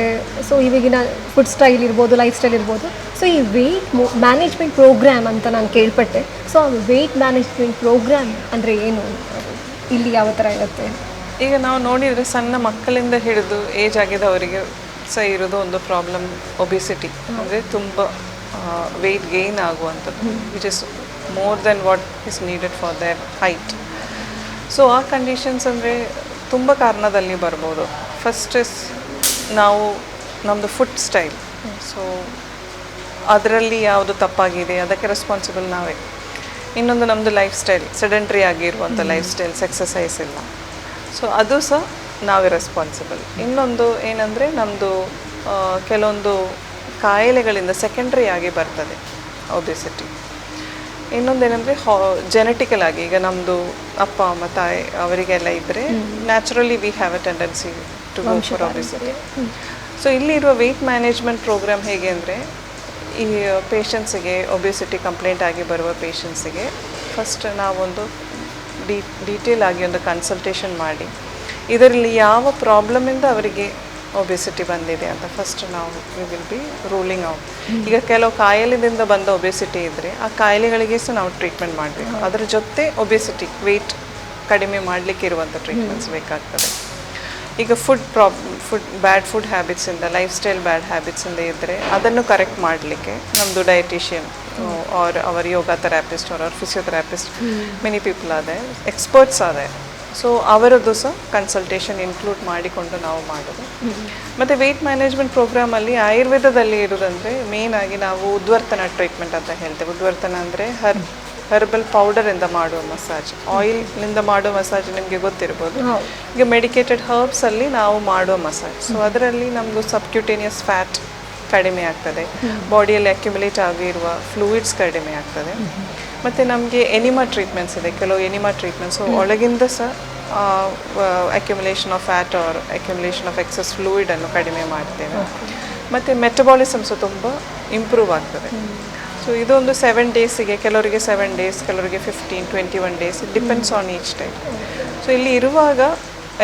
ಸೊ ಇವಾಗಿನ ಫುಡ್ ಸ್ಟೈಲ್ ಇರ್ಬೋದು, ಲೈಫ್ ಸ್ಟೈಲ್ ಇರ್ಬೋದು. ಸೊ ಈ ವೆಯ್ಟ್ ಮ್ಯಾನೇಜ್ಮೆಂಟ್ ಪ್ರೋಗ್ರಾಮ್ ಅಂತ ನಾನು ಕೇಳ್ಪಟ್ಟೆ. ಸೊ ಆ ವೆಯ್ಟ್ ಮ್ಯಾನೇಜ್ಮೆಂಟ್ ಪ್ರೋಗ್ರಾಮ್ ಅಂದರೆ ಏನು, ಇಲ್ಲಿ ಯಾವ ಥರ ಇರುತ್ತೆ? ಈಗ ನಾವು ನೋಡಿದರೆ ಸಣ್ಣ ಮಕ್ಕಳಿಂದ ಹಿಡಿದು ಏಜ್ ಆಗಿದ್ದವರಿಗೆ ಸಹ ಇರೋದು ಒಂದು ಪ್ರಾಬ್ಲಮ್ ಒಬೆಸಿಟಿ, ಅಂದರೆ ತುಂಬ ವೆಯ್ಟ್ ಗೇನ್ ಆಗುವಂಥದ್ದು, which is more than what is needed for there height. So ಆ ಕಂಡೀಷನ್ಸ್ ಅಂದರೆ ತುಂಬ ಕಾರಣದಲ್ಲಿ ಬರ್ಬೋದು. ಫಸ್ಟ್ ಇಸ್ ನಾವು ನಮ್ಮದು ಫುಡ್ ಸ್ಟೈಲ್, ಸೊ ಅದರಲ್ಲಿ ಯಾವುದು ತಪ್ಪಾಗಿದೆ ಅದಕ್ಕೆ ರೆಸ್ಪಾನ್ಸಿಬಲ್ ನಾವೇ. ಇನ್ನೊಂದು ನಮ್ಮದು ಲೈಫ್ ಸ್ಟೈಲ್, ಸೆಡೆಂಟ್ರಿ ಆಗಿರುವಂಥ ಲೈಫ್ ಸ್ಟೈಲ್ಸ್, ಎಕ್ಸಸೈಸ್ ಇಲ್ಲ, ಸೊ ಅದು ಸಹ ನಾವೇ ರೆಸ್ಪಾನ್ಸಿಬಲ್. ಇನ್ನೊಂದು ಏನಂದರೆ ನಮ್ಮದು ಕೆಲವೊಂದು ಕಾಯಿಲೆಗಳಿಂದ ಸೆಕೆಂಡ್ರಿ ಆಗಿ ಬರ್ತದೆ ಒಬೆಸಿಟಿ. ಇನ್ನೊಂದೇನೆಂದರೆ ಜೆನೆಟಿಕಲ್ ಆಗಿ, ಈಗ ನಮ್ಮದು ಅಪ್ಪ ಅಮ್ಮ ತಾಯಿ ಅವರಿಗೆಲ್ಲ ಇದ್ದರೆ naturally we have a tendency to go for obesity. So ಇಲ್ಲಿರುವ ವೆಯ್ಟ್ ಮ್ಯಾನೇಜ್ಮೆಂಟ್ ಪ್ರೋಗ್ರಾಮ್ ಹೇಗೆ ಅಂದರೆ, ಈ ಪೇಷಂಟ್ಸಿಗೆ ಒಬೆಸಿಟಿ ಕಂಪ್ಲೇಂಟ್ ಆಗಿ ಬರುವ ಪೇಷಂಟ್ಸಿಗೆ ಫಸ್ಟ್ ನಾವೊಂದು ಡೀಟೇಲ್ ಆಗಿ ಒಂದು ಕನ್ಸಲ್ಟೇಷನ್ ಮಾಡಿ, ಇದರಲ್ಲಿ ಯಾವ ಪ್ರಾಬ್ಲಮಿಂದ ಅವರಿಗೆ ಒಬೆಸಿಟಿ ಬಂದಿದೆ ಅಂತ ಫಸ್ಟ್ ನಾವು V will B ruling out. ಈಗ ಕೆಲವು ಕಾಯಿಲೆದಿಂದ ಬಂದ ಒಬೆಸಿಟಿ ಇದ್ದರೆ ಆ ಕಾಯಿಲೆಗಳಿಗೆ ಸಹ ನಾವು ಟ್ರೀಟ್ಮೆಂಟ್ ಮಾಡಬೇಕು. ಅದರ ಜೊತೆ ಒಬೆಸಿಟಿ ವೆಯ್ಟ್ ಕಡಿಮೆ ಮಾಡಲಿಕ್ಕೆ ಇರುವಂಥ ಟ್ರೀಟ್ಮೆಂಟ್ಸ್ ಬೇಕಾಗ್ತದೆ. ಈಗ ಬ್ಯಾಡ್ ಫುಡ್ ಹ್ಯಾಬಿಟ್ಸಿಂದ, ಲೈಫ್ ಸ್ಟೈಲ್ ಬ್ಯಾಡ್ ಹ್ಯಾಬಿಟ್ಸಿಂದ ಇದ್ದರೆ ಅದನ್ನು ಕರೆಕ್ಟ್ ಮಾಡಲಿಕ್ಕೆ ನಮ್ಮದು dietitian or our yoga therapist or physiotherapist, many people ಆದ ಎಕ್ಸ್ಪರ್ಟ್ಸ್ ಆದ, ಸೊ ಅವರದ್ದು ಸಹ ಕನ್ಸಲ್ಟೇಷನ್ ಇನ್ಕ್ಲೂಡ್ ಮಾಡಿಕೊಂಡು ನಾವು ಮಾಡೋದು. ಮತ್ತು ವೆಯ್ಟ್ ಮ್ಯಾನೇಜ್ಮೆಂಟ್ ಪ್ರೋಗ್ರಾಮಲ್ಲಿ ಆಯುರ್ವೇದದಲ್ಲಿ ಇರೋದಂದರೆ ಮೇಯ್ನಾಗಿ ನಾವು ಉದ್ವರ್ತನ ಟ್ರೀಟ್ಮೆಂಟ್ ಅಂತ ಹೇಳ್ತೇವೆ. ಉದ್ವರ್ತನ ಅಂದರೆ ಹರ್ಬಲ್ ಪೌಡರಿಂದ ಮಾಡುವ ಮಸಾಜ್, ಆಯಿಲ್ನಿಂದ ಮಾಡುವ ಮಸಾಜ್ ನಿಮಗೆ ಗೊತ್ತಿರ್ಬೋದು. ಈಗ ಮೆಡಿಕೇಟೆಡ್ ಹರ್ಬ್ಸಲ್ಲಿ ನಾವು ಮಾಡುವ ಮಸಾಜ್, ಸೊ ಅದರಲ್ಲಿ ನಮ್ಮದು ಸಬ್ಕ್ಯೂಟೇನಿಯಸ್ ಫ್ಯಾಟ್ ಕಡಿಮೆ ಆಗ್ತದೆ, ಬಾಡಿಯಲ್ಲಿ ಅಕ್ಯುಮುಲೇಟ್ ಆಗಿರುವ ಫ್ಲೂಯಿಡ್ಸ್ ಕಡಿಮೆ ಆಗ್ತದೆ. ಮತ್ತು ನಮಗೆ ಎನಿಮಾ ಟ್ರೀಟ್ಮೆಂಟ್ಸ್ ಇದೆ, ಕೆಲವು ಎನಿಮಾ ಟ್ರೀಟ್ಮೆಂಟ್ಸು ಒಳಗಿಂದ ಸಹ accumulation of fat or accumulation of excess ಫ್ಲೂಯಿಡನ್ನು ಕಡಿಮೆ ಮಾಡ್ತೇವೆ. ಮತ್ತು ಮೆಟಬಾಲಿಸಮ್ಸು ತುಂಬ ಇಂಪ್ರೂವ್ ಆಗ್ತದೆ. ಸೊ ಇದೊಂದು 7 ಡೇಸಿಗೆ, ಕೆಲವರಿಗೆ 7 ಡೇಸ್, ಕೆಲವರಿಗೆ 15-21 days, it depends on each time. So ಇಲ್ಲಿ ಇರುವಾಗ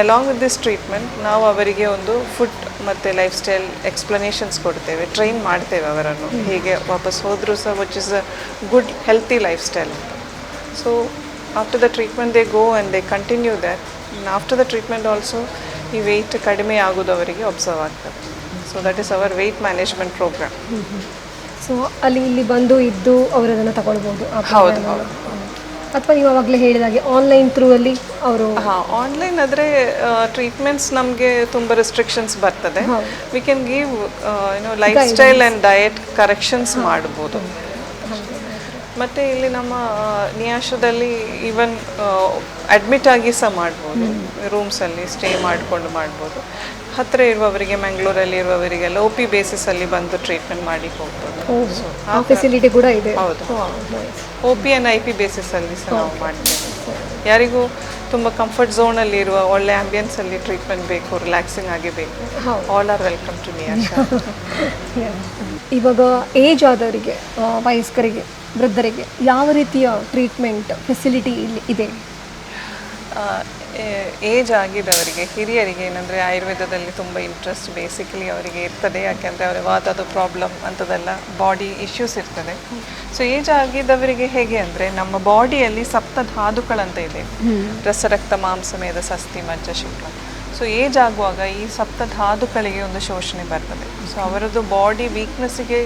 ಅಲಾಂಗ್ ವಿತ್ ದಿಸ್ ಟ್ರೀಟ್ಮೆಂಟ್ ನಾವು ಅವರಿಗೆ ಒಂದು ಫುಡ್ ಮತ್ತು ಲೈಫ್ ಸ್ಟೈಲ್ ಎಕ್ಸ್ಪ್ಲನೇಷನ್ಸ್ ಕೊಡ್ತೇವೆ, ಟ್ರೈನ್ ಮಾಡ್ತೇವೆ ಅವರನ್ನು ಹೇಗೆ ವಾಪಸ್ ಹೋದರೂ ಸಹ which is a good healthy lifestyle ಅಂತ. So after the treatment they go and they continue that. After the treatment also ಈ ವೆಯ್ಟ್ ಕಡಿಮೆ ಆಗೋದು ಅವರಿಗೆ ಒಬ್ಸರ್ವ್ ಆಗ್ತದೆ. So that is our weight management programme. So ಅಲ್ಲಿ ಇಲ್ಲಿ ಬಂದು ಇದ್ದು ಅವರದನ್ನು ತಗೊಳ್ಬೋದು. ಹೌದು, ಅಥವಾ ನೀವು ಆವಾಗಲೇ ಹೇಳಿದಾಗೆ ಆನ್ಲೈನ್ ಥ್ರೂ ಅಲ್ಲಿ ಅವರು? ಆನ್ಲೈನ್ ಆದರೆ ಟ್ರೀಟ್ಮೆಂಟ್ಸ್ ನಮಗೆ ತುಂಬ ರೆಸ್ಟ್ರಿಕ್ಷನ್ಸ್ ಬರ್ತದೆ. We can give life style and diet corrections ಮಾಡ್ಬೋದು. ಮತ್ತು ಇಲ್ಲಿ ನಮ್ಮ ನಿಯಾಶದಲ್ಲಿ ಈವನ್ ಅಡ್ಮಿಟ್ ಆಗಿ ಸಹ ಮಾಡ್ಬೋದು, ರೂಮ್ಸಲ್ಲಿ ಸ್ಟೇ ಮಾಡಿಕೊಂಡು ಮಾಡ್ಬೋದು. ಹತ್ತಿರ ಇರುವವರಿಗೆ, ಮಂಗಳೂರಲ್ಲಿ ಇರುವವರಿಗೆಲ್ಲ OP ಬೇಸಿಸಲ್ಲಿ ಬಂದು ಟ್ರೀಟ್ಮೆಂಟ್ ಮಾಡಿ ಹೋಗ್ಬೋದು. ಆ ಫೆಸಿಲಿಟಿ ಕೂಡ ಇದೆ. ಹೌದು, OP ಆ್ಯಂಡ್ IP ಬೇಸಿಸಲ್ಲಿ ಸಹ ನಾವು ಮಾಡ್ತೇವೆ. ಯಾರಿಗೂ ತುಂಬ ಕಂಫರ್ಟ್ ಝೋನಲ್ಲಿ ಇರುವ, ಒಳ್ಳೆ ಆಂಬಿಯನ್ಸಲ್ಲಿ ಟ್ರೀಟ್ಮೆಂಟ್ ಬೇಕು, ರಿಲ್ಯಾಕ್ಸಿಂಗ್ ಆಗಿ ಬೇಕು, ಆಲ್ ಆರ್ ವೆಲ್ಕಮ್ ಟು ನಿಯಾಶಾ. ಇವಾಗ ಏಜ್ ಆದವರಿಗೆ, ವಯಸ್ಕರಿಗೆ, ವೃದ್ಧರಿಗೆ ಯಾವ ರೀತಿಯ ಟ್ರೀಟ್ಮೆಂಟ್ ಫೆಸಿಲಿಟಿ ಇಲ್ಲಿ ಇದೆ? ಏಜ್ ಆಗಿದ್ದವರಿಗೆ, ಹಿರಿಯರಿಗೆ ಏನಂದರೆ ಆಯುರ್ವೇದದಲ್ಲಿ ತುಂಬ ಇಂಟ್ರೆಸ್ಟ್ ಬೇಸಿಕಲಿ ಅವರಿಗೆ ಇರ್ತದೆ. ಯಾಕೆಂದರೆ ಅವರ ವಾತದ ಪ್ರಾಬ್ಲಮ್ ಅಂಥದ್ದೆಲ್ಲ ಬಾಡಿ ಇಶ್ಯೂಸ್ ಇರ್ತದೆ. ಸೊ ಏಜ್ ಆಗಿದ್ದವರಿಗೆ ಹೇಗೆ ಅಂದರೆ, ನಮ್ಮ ಬಾಡಿಯಲ್ಲಿ ಸಪ್ತಧಾತುಗಳಂತ ಇದೆ, ರಸ, ರಕ್ತ, ಮಾಂಸ, ಮೇದ, ಸಸ್ತಿ, ಮಜ್ಜ, ಶುಕ್ಲ. ಸೊ ಏಜ್ ಆಗುವಾಗ ಈ ಸಪ್ತಧಾತುಗಳಿಗೆ ಒಂದು ಶೋಷಣೆ ಬರ್ತದೆ. ಸೊ ಅವರದ್ದು ಬಾಡಿ ವೀಕ್ನೆಸ್ಸಿಗೆ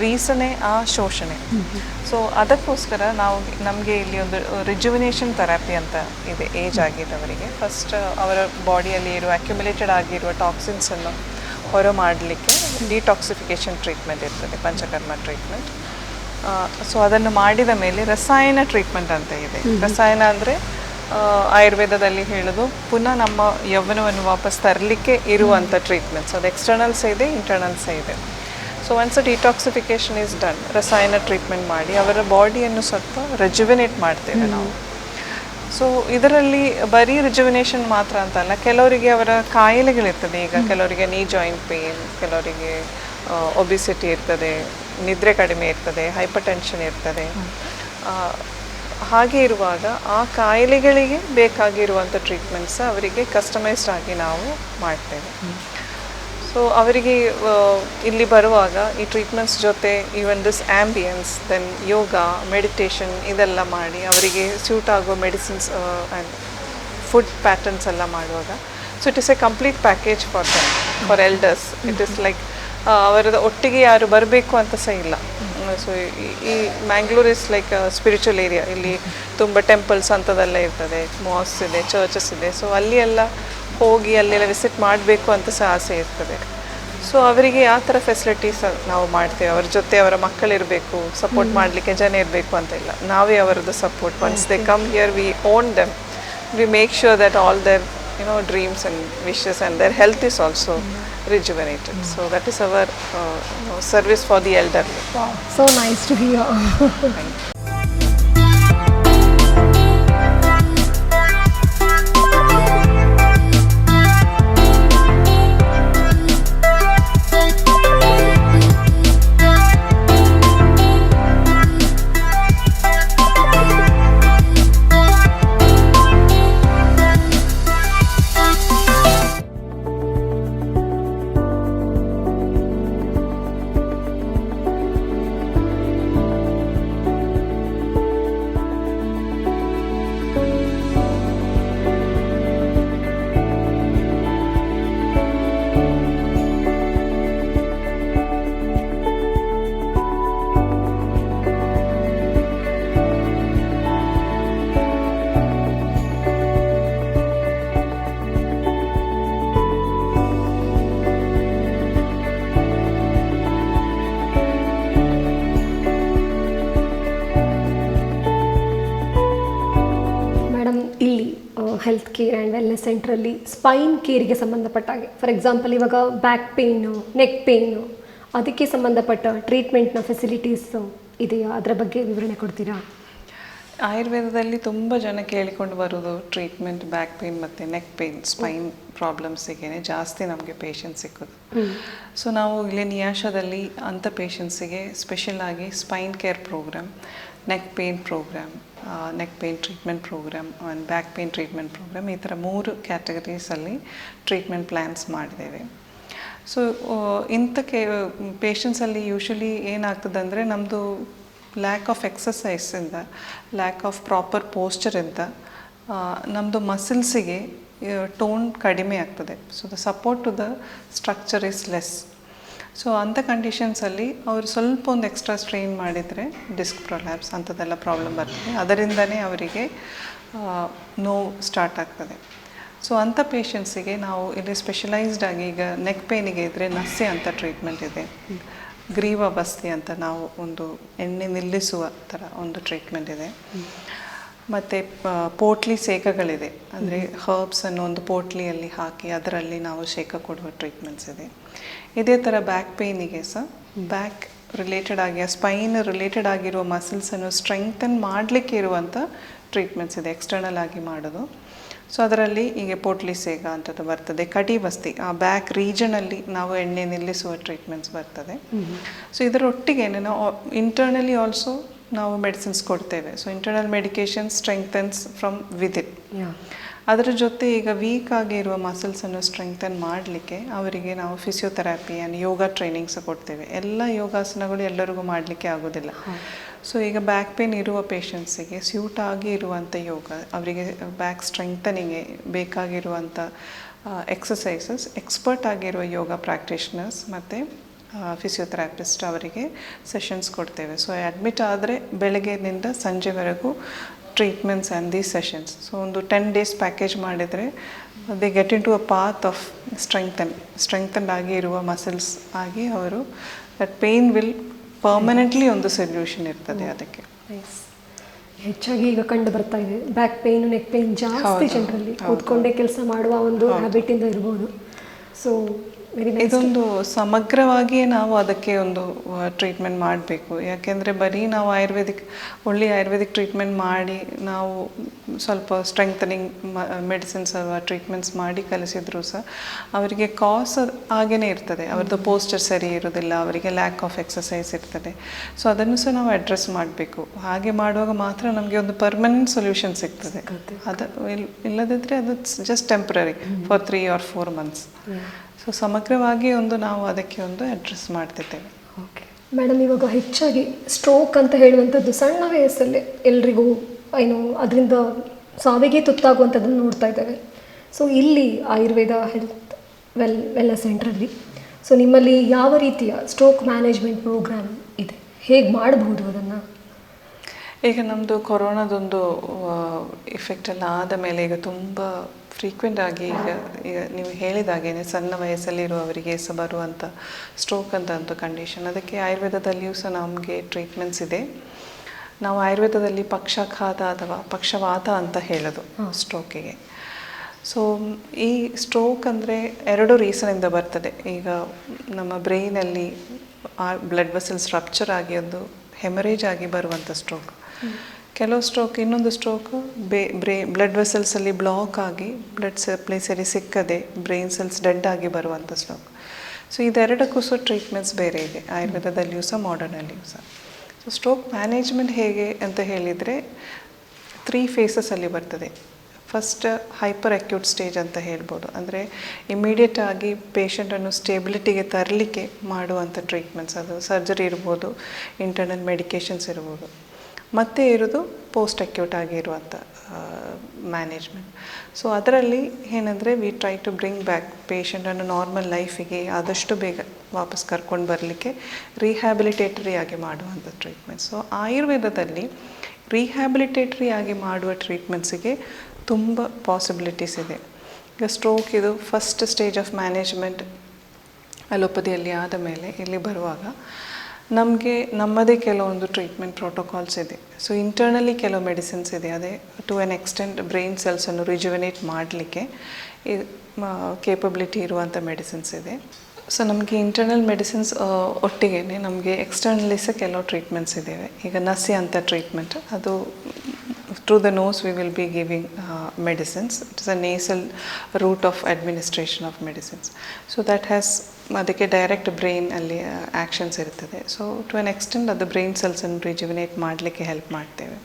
ರೀಸನೇ ಆ ಶೋಷಣೆ. ಸೊ ಅದಕ್ಕೋಸ್ಕರ ನಮಗೆ ಇಲ್ಲಿ ಒಂದು ರಿಜುವಿನೇಷನ್ ಥೆರಪಿ ಅಂತ ಇದೆ ಏಜ್ ಆಗಿದ್ದವರಿಗೆ. ಫಸ್ಟ್ ಅವರ ಬಾಡಿಯಲ್ಲಿ ಇರುವ ಅಕ್ಯುಮುಲೇಟೆಡ್ ಆಗಿರುವ ಟಾಕ್ಸಿನ್ಸನ್ನು ಹೊರ ಮಾಡಲಿಕ್ಕೆ ಡಿಟಾಕ್ಸಿಫಿಕೇಷನ್ ಟ್ರೀಟ್ಮೆಂಟ್ ಇರ್ತದೆ, ಪಂಚಕರ್ಮ ಟ್ರೀಟ್ಮೆಂಟ್. ಸೊ ಅದನ್ನು ಮಾಡಿದ ಮೇಲೆ ರಸಾಯನ ಟ್ರೀಟ್ಮೆಂಟ್ ಅಂತ ಇದೆ. ರಸಾಯನ ಅಂದರೆ ಆಯುರ್ವೇದದಲ್ಲಿ ಹೇಳೋದು ಪುನಃ ನಮ್ಮ ಯೌವನವನ್ನು ವಾಪಸ್ ತರಲಿಕ್ಕೆ ಇರುವಂಥ ಟ್ರೀಟ್ಮೆಂಟ್ಸ್. ಅದು ಎಕ್ಸ್ಟರ್ನಲ್ಸ್ ಇದೆ, ಇಂಟರ್ನಲ್ಸ್ ಇದೆ. So once detoxification is done, ರಸಾಯನ ಟ್ರೀಟ್ಮೆಂಟ್ ಮಾಡಿ ಅವರ ಬಾಡಿಯನ್ನು ಸ್ವಲ್ಪ ರೆಜುವಿನೇಟ್ ಮಾಡ್ತೇವೆ ನಾವು. ಸೊ ಇದರಲ್ಲಿ ಬರೀ ರಿಜುವಿನೇಷನ್ ಮಾತ್ರ ಅಂತಲ್ಲ, ಕೆಲವರಿಗೆ ಅವರ ಕಾಯಿಲೆಗಳಿರ್ತದೆ. ಈಗ ಕೆಲವರಿಗೆ ನೀ ಜಾಯಿಂಟ್ ಪೇನ್, ಕೆಲವರಿಗೆ ಒಬಿಸಿಟಿ ಇರ್ತದೆ, ನಿದ್ರೆ ಕಡಿಮೆ ಇರ್ತದೆ, ಹೈಪರ್ ಟೆನ್ಷನ್ ಇರ್ತದೆ. ಹಾಗೆ ಇರುವಾಗ ಆ ಕಾಯಿಲೆಗಳಿಗೆ ಬೇಕಾಗಿರುವಂಥ ಟ್ರೀಟ್ಮೆಂಟ್ಸ್ ಅವರಿಗೆ ಕಸ್ಟಮೈಸ್ಡ್ ಆಗಿ ನಾವು ಮಾಡ್ತೇವೆ. ಸೊ ಅವರಿಗೆ ಇಲ್ಲಿ ಬರುವಾಗ ಈ ಟ್ರೀಟ್ಮೆಂಟ್ಸ್ ಜೊತೆ even this ambience, then yoga, meditation ಇದೆಲ್ಲ ಮಾಡಿ ಅವರಿಗೆ ಸ್ಯೂಟ್ ಆಗೋ ಮೆಡಿಸಿನ್ಸ್ ಆ್ಯಂಡ್ ಫುಡ್ ಪ್ಯಾಟರ್ನ್ಸ್ ಎಲ್ಲ ಮಾಡುವಾಗ, so it is a complete package for them, for elders. It is like ಅವರದ ಒಟ್ಟಿಗೆ ಯಾರು ಬರಬೇಕು ಅಂತ ಸಹ ಇಲ್ಲ. ಸೊ ಈ Mangalore is like spiritual area. ಇಲ್ಲಿ ತುಂಬ ಟೆಂಪಲ್ಸ್ ಅಂಥದ್ದೆಲ್ಲ ಇರ್ತದೆ, ಮಾಸ್ಕ್ ಇದೆ, ಚರ್ಚಸ್ ಇದೆ. ಸೊ ಅಲ್ಲಿ ಎಲ್ಲ ಹೋಗಿ ಅಲ್ಲೆಲ್ಲ ವಿಸಿಟ್ ಮಾಡಬೇಕು ಅಂತ ಸಹ ಆಸೆ ಇರ್ತದೆ. ಸೊ ಅವರಿಗೆ ಯಾವ ಥರ ಫೆಸಿಲಿಟೀಸ್ ನಾವು ಮಾಡ್ತೇವೆ. ಅವ್ರ ಜೊತೆ ಅವರ ಮಕ್ಕಳಿರಬೇಕು, ಸಪೋರ್ಟ್ ಮಾಡಲಿಕ್ಕೆ ಜನ ಇರಬೇಕು ಅಂತ ಇಲ್ಲ, ನಾವೇ ಅವರದ್ದು support. Once they come here, we own them, we make sure that all their dreams and wishes and their health is also rejuvenated. So that is our service for the elderly. Wow, so nice to hear. Thank you. Health care and wellness ಸೆಂಟ್ರಲ್ಲಿ ಸ್ಪೈನ್ ಕೇರಿಗೆ ಸಂಬಂಧಪಟ್ಟ ಹಾಗೆ, ಫಾರ್ ಎಕ್ಸಾಂಪಲ್ ಇವಾಗ ಬ್ಯಾಕ್ ಪೇಯ್ನು, ನೆಕ್ ಪೇಯ್ನು, ಅದಕ್ಕೆ ಸಂಬಂಧಪಟ್ಟ ಟ್ರೀಟ್ಮೆಂಟ್ನ ಫೆಸಿಲಿಟೀಸ್ ಇದೆಯಾ? ಅದರ ಬಗ್ಗೆ ವಿವರಣೆ ಕೊಡ್ತೀರಾ? ಆಯುರ್ವೇದದಲ್ಲಿ ತುಂಬ ಜನ ಕೇಳಿಕೊಂಡು ಬರೋದು ಟ್ರೀಟ್ಮೆಂಟ್ ಬ್ಯಾಕ್ ಪೇಯ್ನ್ ಮತ್ತು ನೆಕ್ ಪೇಯ್ನ್, ಸ್ಪೈನ್ ಪ್ರಾಬ್ಲಮ್ಸಿಗೆ ಜಾಸ್ತಿ ನಮಗೆ ಪೇಷಂಟ್ ಸಿಕ್ಕೋದು. ಸೊ ನಾವು ಇಲ್ಲಿ ನಿಯಾಶದಲ್ಲಿ ಅಂಥ ಪೇಷಂಟ್ಸಿಗೆ ಸ್ಪೆಷಲ್ ಆಗಿ spine care programme, neck pain programme, neck pain treatment programme and back pain treatment programme, ಈ ಥರ 3 ಕ್ಯಾಟಗರೀಸಲ್ಲಿ ಟ್ರೀಟ್ಮೆಂಟ್ ಪ್ಲ್ಯಾನ್ಸ್ ಮಾಡಿದ್ದೇವೆ. ಸೊ ಇಂಥ ಪೇಷಂಟ್ಸಲ್ಲಿ ಯೂಶ್ವಲಿ ಏನಾಗ್ತದೆ ಅಂದರೆ, ನಮ್ಮದು ಲ್ಯಾಕ್ ಆಫ್ ಎಕ್ಸಸೈಸಿಂದ, ಲ್ಯಾಕ್ ಆಫ್ ಪ್ರಾಪರ್ ಪೋಸ್ಚರಿಂದ ನಮ್ಮದು ಮಸಿಲ್ಸಿಗೆ ಟೋನ್ ಕಡಿಮೆ ಆಗ್ತದೆ. So the support to the structure is less. So ಅಂಥ ಕಂಡೀಷನ್ಸಲ್ಲಿ ಅವರು ಸ್ವಲ್ಪ ಒಂದು ಎಕ್ಸ್ಟ್ರಾ ಸ್ಟ್ರೈನ್ ಮಾಡಿದರೆ ಡಿಸ್ಕ್ ಪ್ರೊಲ್ಯಾಪ್ಸ್ ಅಂಥದ್ದೆಲ್ಲ ಪ್ರಾಬ್ಲಮ್ ಬರ್ತದೆ. ಅದರಿಂದನೇ ಅವರಿಗೆ ನೋವು ಸ್ಟಾರ್ಟ್ ಆಗ್ತದೆ. ಸೊ ಅಂಥ ಪೇಷಂಟ್ಸಿಗೆ ನಾವು ಇಲ್ಲಿ ಸ್ಪೆಷಲೈಸ್ಡ್ ಆಗಿ, ಈಗ ನೆಕ್ ಪೇನಿಗೆ ಇದ್ದರೆ ನಸ್ಸೆ ಅಂತ ಟ್ರೀಟ್ಮೆಂಟ್ ಇದೆ, ಗ್ರೀವ ಬಸ್ತಿ ಅಂತ ನಾವು ಒಂದು ಎಣ್ಣೆ ನಿಲ್ಲಿಸುವ ಥರ ಒಂದು ಟ್ರೀಟ್ಮೆಂಟ್ ಇದೆ, ಮತ್ತು ಪೋಟ್ಲಿ ಶೇಕಗಳಿದೆ. ಅಂದರೆ ಹರ್ಬ್ಸನ್ನು ಒಂದು ಪೋಟ್ಲಿಯಲ್ಲಿ ಹಾಕಿ ಅದರಲ್ಲಿ ನಾವು ಶೇಕ ಕೊಡುವ ಟ್ರೀಟ್ಮೆಂಟ್ಸ್ ಇದೆ. ಇದೇ ಥರ ಬ್ಯಾಕ್ ಪೇಯ್ನಿಗೆ ಸಹ ಬ್ಯಾಕ್ ರಿಲೇಟೆಡ್ ಆಗಿ, ಸ್ಪೈನ್ ರಿಲೇಟೆಡ್ ಆಗಿರುವ ಮಸಲ್ಸನ್ನು ಸ್ಟ್ರೆಂಗ್ತನ್ ಮಾಡಲಿಕ್ಕೆ ಇರುವಂಥ ಟ್ರೀಟ್ಮೆಂಟ್ಸ್ ಇದೆ, ಎಕ್ಸ್ಟರ್ನಲ್ ಆಗಿ ಮಾಡೋದು. ಸೊ ಅದರಲ್ಲಿ ಈಗ ಪೋಟ್ಲಿ ಸೇಗ ಅಂಥದ್ದು ಬರ್ತದೆ, ಕಟಿ ಬಸ್ತಿ, ಆ ಬ್ಯಾಕ್ ರೀಜನಲ್ಲಿ ನಾವು ಎಣ್ಣೆ ನಿಲ್ಲಿಸುವ ಟ್ರೀಟ್ಮೆಂಟ್ಸ್ ಬರ್ತದೆ. ಸೊ ಇದರೊಟ್ಟಿಗೆ ನಾವು ಇಂಟರ್ನಲಿ ಆಲ್ಸೋ ನಾವು ಮೆಡಿಸಿನ್ಸ್ ಕೊಡ್ತೇವೆ. So internal medication strengthens from within. ಅದರ ಜೊತೆ ಈಗ ವೀಕ್ ಆಗಿರುವ ಮಸಲ್ಸನ್ನು ಸ್ಟ್ರೆಂಗ್ತನ್ ಮಾಡಲಿಕ್ಕೆ ಅವರಿಗೆ ನಾವು ಫಿಸಿಯೋಥೆರಪಿ ಆ್ಯಂಡ್ ಯೋಗ ಟ್ರೈನಿಂಗ್ಸ್ ಕೊಡ್ತೇವೆ. ಎಲ್ಲ ಯೋಗಾಸನಗಳು ಎಲ್ಲರಿಗೂ ಮಾಡಲಿಕ್ಕೆ ಆಗೋದಿಲ್ಲ. ಸೊ ಈಗ ಬ್ಯಾಕ್ ಪೇನ್ ಇರುವ ಪೇಷಂಟ್ಸಿಗೆ ಸ್ಯೂಟ್ ಆಗಿ ಇರುವಂಥ ಯೋಗ, ಅವರಿಗೆ ಬ್ಯಾಕ್ ಸ್ಟ್ರೆಂಗ್ತನಿಗೆ ಬೇಕಾಗಿರುವಂಥ ಎಕ್ಸಸೈಸಸ್ ಎಕ್ಸ್ಪರ್ಟ್ ಆಗಿರುವ ಯೋಗ ಪ್ರಾಕ್ಟೀಷನರ್ಸ್ ಮತ್ತು ಫಿಸಿಯೋಥೆರಪಿಸ್ಟ್ ಅವರಿಗೆ ಸೆಷನ್ಸ್ ಕೊಡ್ತೇವೆ. ಸೊ ಅಡ್ಮಿಟ್ ಆದರೆ ಬೆಳಗ್ಗೆಯಿಂದ ಸಂಜೆವರೆಗೂ treatments and these sessions. So ಒಂದು 10 days ಪ್ಯಾಕೇಜ್ ಮಾಡಿದರೆ they get in to a path of strengthen ಆಗಿ ಇರುವ ಮಸಲ್ಸ್ ಆಗಿ ಅವರು ದಟ್ ಪೇಯ್ನ್ ವಿಲ್ ಪರ್ಮನೆಂಟ್ಲಿ ಒಂದು ಸೊಲ್ಯೂಷನ್ ಇರ್ತದೆ ಅದಕ್ಕೆ. ನೈಸ್. ಹೆಚ್ಚಾಗಿ ಈಗ ಕಂಡು ಬರ್ತಾ ಇದೆ ಬ್ಯಾಕ್ ಪೇನ್, ನೆಕ್ ಪೇನ್ ಜಾಸ್ತಿ ಜನರಲ್ಲಿ ಕೂತ್ಕೊಂಡೇ ಕೆಲಸ ಮಾಡುವ ಒಂದು ಹ್ಯಾಬಿಟಿಂದ ಇರ್ಬೋದು. ಸೊ ಇದೊಂದು ಸಮಗ್ರವಾಗಿ ನಾವು ಅದಕ್ಕೆ ಒಂದು ಟ್ರೀಟ್ಮೆಂಟ್ ಮಾಡಬೇಕು. ಯಾಕೆಂದರೆ ಬರೀ ನಾವು ಒಳ್ಳೆಯ ಆಯುರ್ವೇದಿಕ್ ಟ್ರೀಟ್ಮೆಂಟ್ ಮಾಡಿ ನಾವು ಸ್ವಲ್ಪ ಸ್ಟ್ರೆಂಥನಿಂಗ್ ಮೆಡಿಸಿನ್ಸ್ ಅಥವಾ ಟ್ರೀಟ್ಮೆಂಟ್ಸ್ ಮಾಡಿ ಕಲಿಸಿದ್ರು ಸಹ ಅವರಿಗೆ ಕಾಸ್ ಹಾಗೇ ಇರ್ತದೆ. ಅವ್ರದ್ದು ಪೋಸ್ಚರ್ ಸರಿ ಇರೋದಿಲ್ಲ, ಅವರಿಗೆ ಲ್ಯಾಕ್ ಆಫ್ ಎಕ್ಸಸೈಸ್ ಇರ್ತದೆ. ಸೊ ಅದನ್ನು ಸಹ ನಾವು ಅಡ್ರೆಸ್ ಮಾಡಬೇಕು. ಹಾಗೆ ಮಾಡುವಾಗ ಮಾತ್ರ ನಮಗೆ ಒಂದು ಪರ್ಮನೆಂಟ್ ಸೊಲ್ಯೂಷನ್ ಸಿಗ್ತದೆ. ಅದು ಇಲ್ಲದಿದ್ದರೆ ಅದು just temporary for 3 or 4 months. So ಸಮಗ್ರವಾಗಿ ನಾವು ಅದಕ್ಕೆ ಅಡ್ರೆಸ್ ಮಾಡ್ತಿದ್ದೇವೆ. ಓಕೆ ಮೇಡಮ್, ಇವಾಗ ಹೆಚ್ಚಾಗಿ ಸ್ಟ್ರೋಕ್ ಅಂತ ಹೇಳುವಂಥದ್ದು ಸಣ್ಣ ವಯಸ್ಸಲ್ಲೇ ಎಲ್ರಿಗೂ ಅದರಿಂದ ಸಾವಿಗೆ ತುತ್ತಾಗುವಂಥದ್ದನ್ನು ನೋಡ್ತಾ ಇದ್ದೇವೆ. ಸೊ ಇಲ್ಲಿ ಆಯುರ್ವೇದ ಹೆಲ್ತ್ ವೆಲ್ನೆಸ್ ಸೆಂಟ್ರಲ್ಲಿ ಸೊ ನಿಮ್ಮಲ್ಲಿ ಯಾವ ರೀತಿಯ ಸ್ಟ್ರೋಕ್ ಮ್ಯಾನೇಜ್ಮೆಂಟ್ ಪ್ರೋಗ್ರಾಮ್ ಇದೆ, ಹೇಗೆ ಮಾಡಬಹುದು ಅದನ್ನು? ಈಗ ನಮ್ಮದು ಕೊರೋನಾದೊಂದು ಇಫೆಕ್ಟ್ ಎಲ್ಲ ಆದ ಮೇಲೆ ಈಗ ತುಂಬ ಫ್ರೀಕ್ವೆಂಟ್ ಆಗಿ ಈಗ ನೀವು ಹೇಳಿದಾಗೇ ಸಣ್ಣ ವಯಸ್ಸಲ್ಲಿರುವವರಿಗೆ ಸಹ ಬರುವಂಥ ಸ್ಟ್ರೋಕ್ ಅಂತ ಕಂಡೀಷನ್. ಅದಕ್ಕೆ ಆಯುರ್ವೇದದಲ್ಲಿಯೂ ಸಹ ನಮಗೆ ಟ್ರೀಟ್ಮೆಂಟ್ಸ್ ಇದೆ. ನಾವು ಆಯುರ್ವೇದದಲ್ಲಿ ಪಕ್ಷಾಘಾತ ಅಥವಾ ಪಕ್ಷವಾತ ಅಂತ ಹೇಳೋದು ಸ್ಟ್ರೋಕಿಗೆ. ಸೊ ಈ ಸ್ಟ್ರೋಕ್ ಅಂದರೆ 2 ರೀಸನಿಂದ ಬರ್ತದೆ. ಈಗ ನಮ್ಮ ಬ್ರೈನಲ್ಲಿ ಬ್ಲಡ್ ವೆಸಲ್ಸ್ ರಪ್ಚರ್ ಆಗಿ ಒಂದು ಹೆಮರೇಜ್ ಆಗಿ ಬರುವಂಥ ಸ್ಟ್ರೋಕ್. ಕೆಲವು ಸ್ಟ್ರೋಕ್, ಇನ್ನೊಂದು ಸ್ಟ್ರೋಕು ಬ್ಲಡ್ ವೆಸಲ್ಸಲ್ಲಿ ಬ್ಲಾಕ್ ಆಗಿ ಬ್ಲಡ್ ಸಪ್ಲೈ ಸರಿ ಸಿಕ್ಕದೆ ಬ್ರೈನ್ ಸೆಲ್ಸ್ ಡೆಡ್ ಆಗಿ ಬರುವಂಥ ಸ್ಟ್ರೋಕ್. ಸೊ ಇದೆರಡಕ್ಕೂ ಸಹ ಟ್ರೀಟ್ಮೆಂಟ್ಸ್ ಬೇರೆ ಇದೆ ಆಯುರ್ವೇದದಲ್ಲಿಯೂ ಸಹ ಮಾಡರ್ನಲ್ಲಿಯೂ ಸಹ. ಸೊ ಸ್ಟ್ರೋಕ್ ಮ್ಯಾನೇಜ್ಮೆಂಟ್ ಹೇಗೆ ಅಂತ ಹೇಳಿದರೆ 3 ಫೇಸಸಲ್ಲಿ ಬರ್ತದೆ. ಫಸ್ಟ್ ಹೈಪರ್ ಅಕ್ಯೂಟ್ ಸ್ಟೇಜ್ ಅಂತ ಹೇಳ್ಬೋದು. ಅಂದರೆ ಇಮಿಡಿಯೇಟ್ ಆಗಿ ಪೇಷಂಟನ್ನು ಸ್ಟೇಬಿಲಿಟಿಗೆ ತರಲಿಕ್ಕೆ ಮಾಡುವಂಥ ಟ್ರೀಟ್ಮೆಂಟ್ಸ್. ಅದು ಸರ್ಜರಿ ಇರ್ಬೋದು, ಇಂಟರ್ನಲ್ ಮೆಡಿಕೇಷನ್ಸ್ ಇರ್ಬೋದು. ಮತ್ತೆ ಇರೋದು ಪೋಸ್ಟ್ ಅಕ್ಯೂಟ್ ಆಗಿರುವಂಥ ಮ್ಯಾನೇಜ್ಮೆಂಟ್. ಸೊ ಅದರಲ್ಲಿ ಏನಂದರೆ we try to bring back ಪೇಷಂಟನ್ನು ನಾರ್ಮಲ್ ಲೈಫಿಗೆ ಆದಷ್ಟು ಬೇಗ ವಾಪಸ್ ಕರ್ಕೊಂಡು ಬರಲಿಕ್ಕೆ ರಿಹ್ಯಾಬಿಲಿಟೇಟರಿ ಆಗಿ ಮಾಡುವಂಥ ಟ್ರೀಟ್ಮೆಂಟ್. ಸೊ ಆಯುರ್ವೇದದಲ್ಲಿ ರಿಹ್ಯಾಬಿಲಿಟೇಟರಿ ಆಗಿ ಮಾಡುವ ಟ್ರೀಟ್ಮೆಂಟ್ಸಿಗೆ ತುಂಬ ಪಾಸಿಬಿಲಿಟೀಸ್ ಇದೆ. ಈಗ ಸ್ಟ್ರೋಕ್ ಇದು ಫಸ್ಟ್ ಸ್ಟೇಜ್ ಆಫ್ ಮ್ಯಾನೇಜ್ಮೆಂಟ್ ಅಲೋಪತಿಯಲ್ಲಿ ಆದ ಮೇಲೆ ಇಲ್ಲಿ ಬರುವಾಗ ನಮ್ಮದೇ ಕೆಲವೊಂದು ಟ್ರೀಟ್ಮೆಂಟ್ ಪ್ರೋಟೋಕಾಲ್ಸ್ ಇದೆ. ಸೊ ಇಂಟರ್ನಲಿ ಕೆಲವು ಮೆಡಿಸಿನ್ಸ್ ಇದೆ. ಅದೇ ಟು ಎನ್ ಎಕ್ಸ್ಟೆಂಟ್ ಬ್ರೈನ್ ಸೆಲ್ಸನ್ನು ರಿಜುವಿನೇಟ್ ಮಾಡಲಿಕ್ಕೆ ಕೇಪಬಿಲಿಟಿ ಇರುವಂಥ ಮೆಡಿಸಿನ್ಸ್ ಇದೆ. ಸೊ ನಮಗೆ ಇಂಟರ್ನಲ್ ಮೆಡಿಸಿನ್ಸ್ ಒಟ್ಟಿಗೆ ನಮಗೆ ಎಕ್ಸ್ಟರ್ನಲಿ ಸಹ ಕೆಲವು ಟ್ರೀಟ್ಮೆಂಟ್ಸ್ ಇದ್ದಾವೆ. ಈಗ ನಸಿ ಅಂತ ಟ್ರೀಟ್ಮೆಂಟ್, ಅದು through the nose we will be giving medicines. It is a nasal route of administration of medicines. So that has ಅದಕ್ಕೆ ಡೈರೆಕ್ಟ್ ಬ್ರೈನಲ್ಲಿ ಆ್ಯಕ್ಷನ್ಸ್ ಇರ್ತದೆ. ಸೊ ಟು ಎನ್ ಎಕ್ಸ್ಟೆಂಟ್ ಅದು ಬ್ರೈನ್ ಸೆಲ್ಸನ್ನು ರಿಜುವಿನೇಟ್ ಮಾಡಲಿಕ್ಕೆ ಹೆಲ್ಪ್ ಮಾಡ್ತೇವೆ.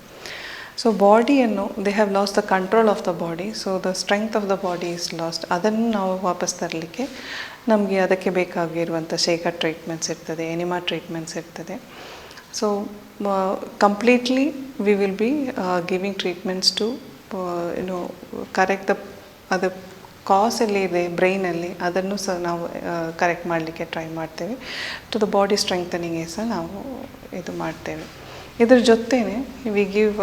ಸೊ ಬಾಡಿಯನ್ನು they have lost the control of the body. So the strength of the body is lost. ಅದನ್ನು ನಾವು ವಾಪಸ್ ತರಲಿಕ್ಕೆ ನಮಗೆ ಅದಕ್ಕೆ ಬೇಕಾಗಿರುವಂಥ ಶೇಖರ್ ಟ್ರೀಟ್ಮೆಂಟ್ಸ್ ಇರ್ತದೆ, ಎನಿಮಾ ಟ್ರೀಟ್ಮೆಂಟ್ಸ್ ಇರ್ತದೆ. So completely we will be giving treatments to correct ಅದು ಕಾಸ್ ಎಲ್ಲಿ ಇದೆ ಬ್ರೈನಲ್ಲಿ ಅದನ್ನು ಸಹ ನಾವು ಕರೆಕ್ಟ್ ಮಾಡಲಿಕ್ಕೆ ಟ್ರೈ ಮಾಡ್ತೇವೆ. ಟು ದ ಬಾಡಿ ಸ್ಟ್ರೆಂಥನಿಂಗ್ಗೆ ಸಹ ನಾವು ಇದು ಮಾಡ್ತೇವೆ. ಇದ್ರ ಜೊತೆನೇ we give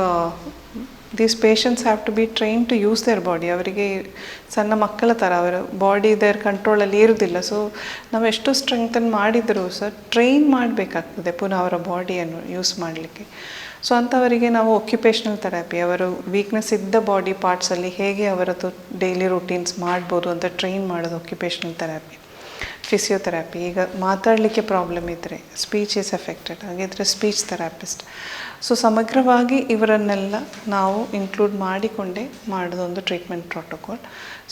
these patients have to be train to use their body. ಅವರಿಗೆ ಸಣ್ಣ ಮಕ್ಕಳ ಥರ ಅವರ ಬಾಡಿ ದೇರ್ ಕಂಟ್ರೋಲಲ್ಲಿ ಇರೋದಿಲ್ಲ. ಸೊ ನಾವು ಎಷ್ಟು ಸ್ಟ್ರೆಂಥನ್ ಮಾಡಿದರೂ ಸಹ ಟ್ರೈನ್ ಮಾಡಬೇಕಾಗ್ತದೆ ಪುನಃ ಅವರ ಬಾಡಿಯನ್ನು ಯೂಸ್ ಮಾಡಲಿಕ್ಕೆ. ಸೊ ಅಂಥವರಿಗೆ ನಾವು ಒಕ್ಯುಪೇಷನಲ್ ಥೆರಪಿ, ಅವರು ವೀಕ್ನೆಸ್ ಇದ್ದ ಬಾಡಿ ಪಾರ್ಟ್ಸಲ್ಲಿ ಹೇಗೆ ಅವರದ್ದು ಡೈಲಿ ರೂಟೀನ್ಸ್ ಮಾಡ್ಬೋದು ಅಂತ ಟ್ರೈನ್ ಮಾಡೋದು ಒಕ್ಯುಪೇಷನಲ್ ಥೆರಪಿ. ಫಿಸಿಯೋಥೆರಪಿ, ಈಗ ಮಾತಾಡಲಿಕ್ಕೆ ಪ್ರಾಬ್ಲಮ್ ಇದ್ದರೆ ಸ್ಪೀಚ್ ಈಸ್ ಎಫೆಕ್ಟೆಡ್ ಹಾಗಿದ್ರೆ ಸ್ಪೀಚ್ ಥೆರಪಿಸ್ಟ್. ಸೊ ಸಮಗ್ರವಾಗಿ ಇವರನ್ನೆಲ್ಲ ನಾವು ಇನ್ಕ್ಲೂಡ್ ಮಾಡಿಕೊಂಡೇ ಮಾಡೋದೊಂದು ಟ್ರೀಟ್ಮೆಂಟ್ ಪ್ರೋಟೋಕಾಲ್.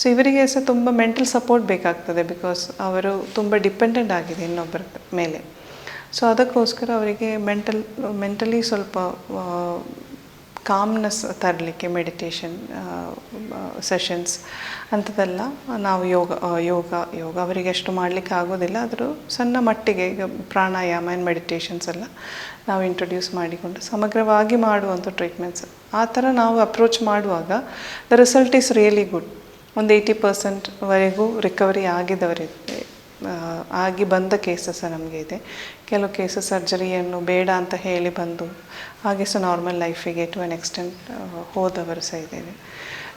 ಸೊ ಇವರಿಗೆ ಸಹ ತುಂಬ ಮೆಂಟಲ್ ಸಪೋರ್ಟ್ ಬೇಕಾಗ್ತದೆ, ಬಿಕಾಸ್ ಅವರು ತುಂಬ ಡಿಪೆಂಡೆಂಟ್ ಆಗಿದೆ ಇನ್ನೊಬ್ಬರ ಮೇಲೆ. ಸೊ ಅದಕ್ಕೋಸ್ಕರ ಅವರಿಗೆ ಮೆಂಟಲಿ ಸ್ವಲ್ಪ ಕಾಮ್ನೆಸ್ ತರಲಿಕ್ಕೆ ಮೆಡಿಟೇಷನ್ ಸೆಷನ್ಸ್ ಅಂಥದ್ದೆಲ್ಲ ನಾವು ಯೋಗ ಅವರಿಗೆ ಅಷ್ಟು ಮಾಡಲಿಕ್ಕೆ ಆಗೋದಿಲ್ಲ. ಆದರೂ ಸಣ್ಣ ಮಟ್ಟಿಗೆ ಈಗ ಪ್ರಾಣಾಯಾಮ ಆ್ಯಂಡ್ ಮೆಡಿಟೇಷನ್ಸ್ ಎಲ್ಲ ನಾವು ಇಂಟ್ರೊಡ್ಯೂಸ್ ಮಾಡಿಕೊಂಡು ಸಮಗ್ರವಾಗಿ ಮಾಡುವಂಥ ಟ್ರೀಟ್ಮೆಂಟ್ಸ್. ಆ ಥರ ನಾವು ಅಪ್ರೋಚ್ ಮಾಡುವಾಗ the result is really good. ಒಂದು 80%ವರೆಗೂ ರಿಕವರಿ ಆಗಿ ಬಂದ ಕೇಸಸ್ ನಮಗೆ ಇದೆ. ಕೆಲವು ಕೇಸಸ್ ಸರ್ಜರಿಯನ್ನು ಬೇಡ ಅಂತ ಹೇಳಿ ಬಂದು ಹಾಗೆ ಸಹ ನಾರ್ಮಲ್ ಲೈಫಿಗೆ ಟು ಎನ್ ಎಕ್ಸ್ಟೆಂಟ್ ಹೋದವರು ಸಹ ಇದ್ದೇವೆ.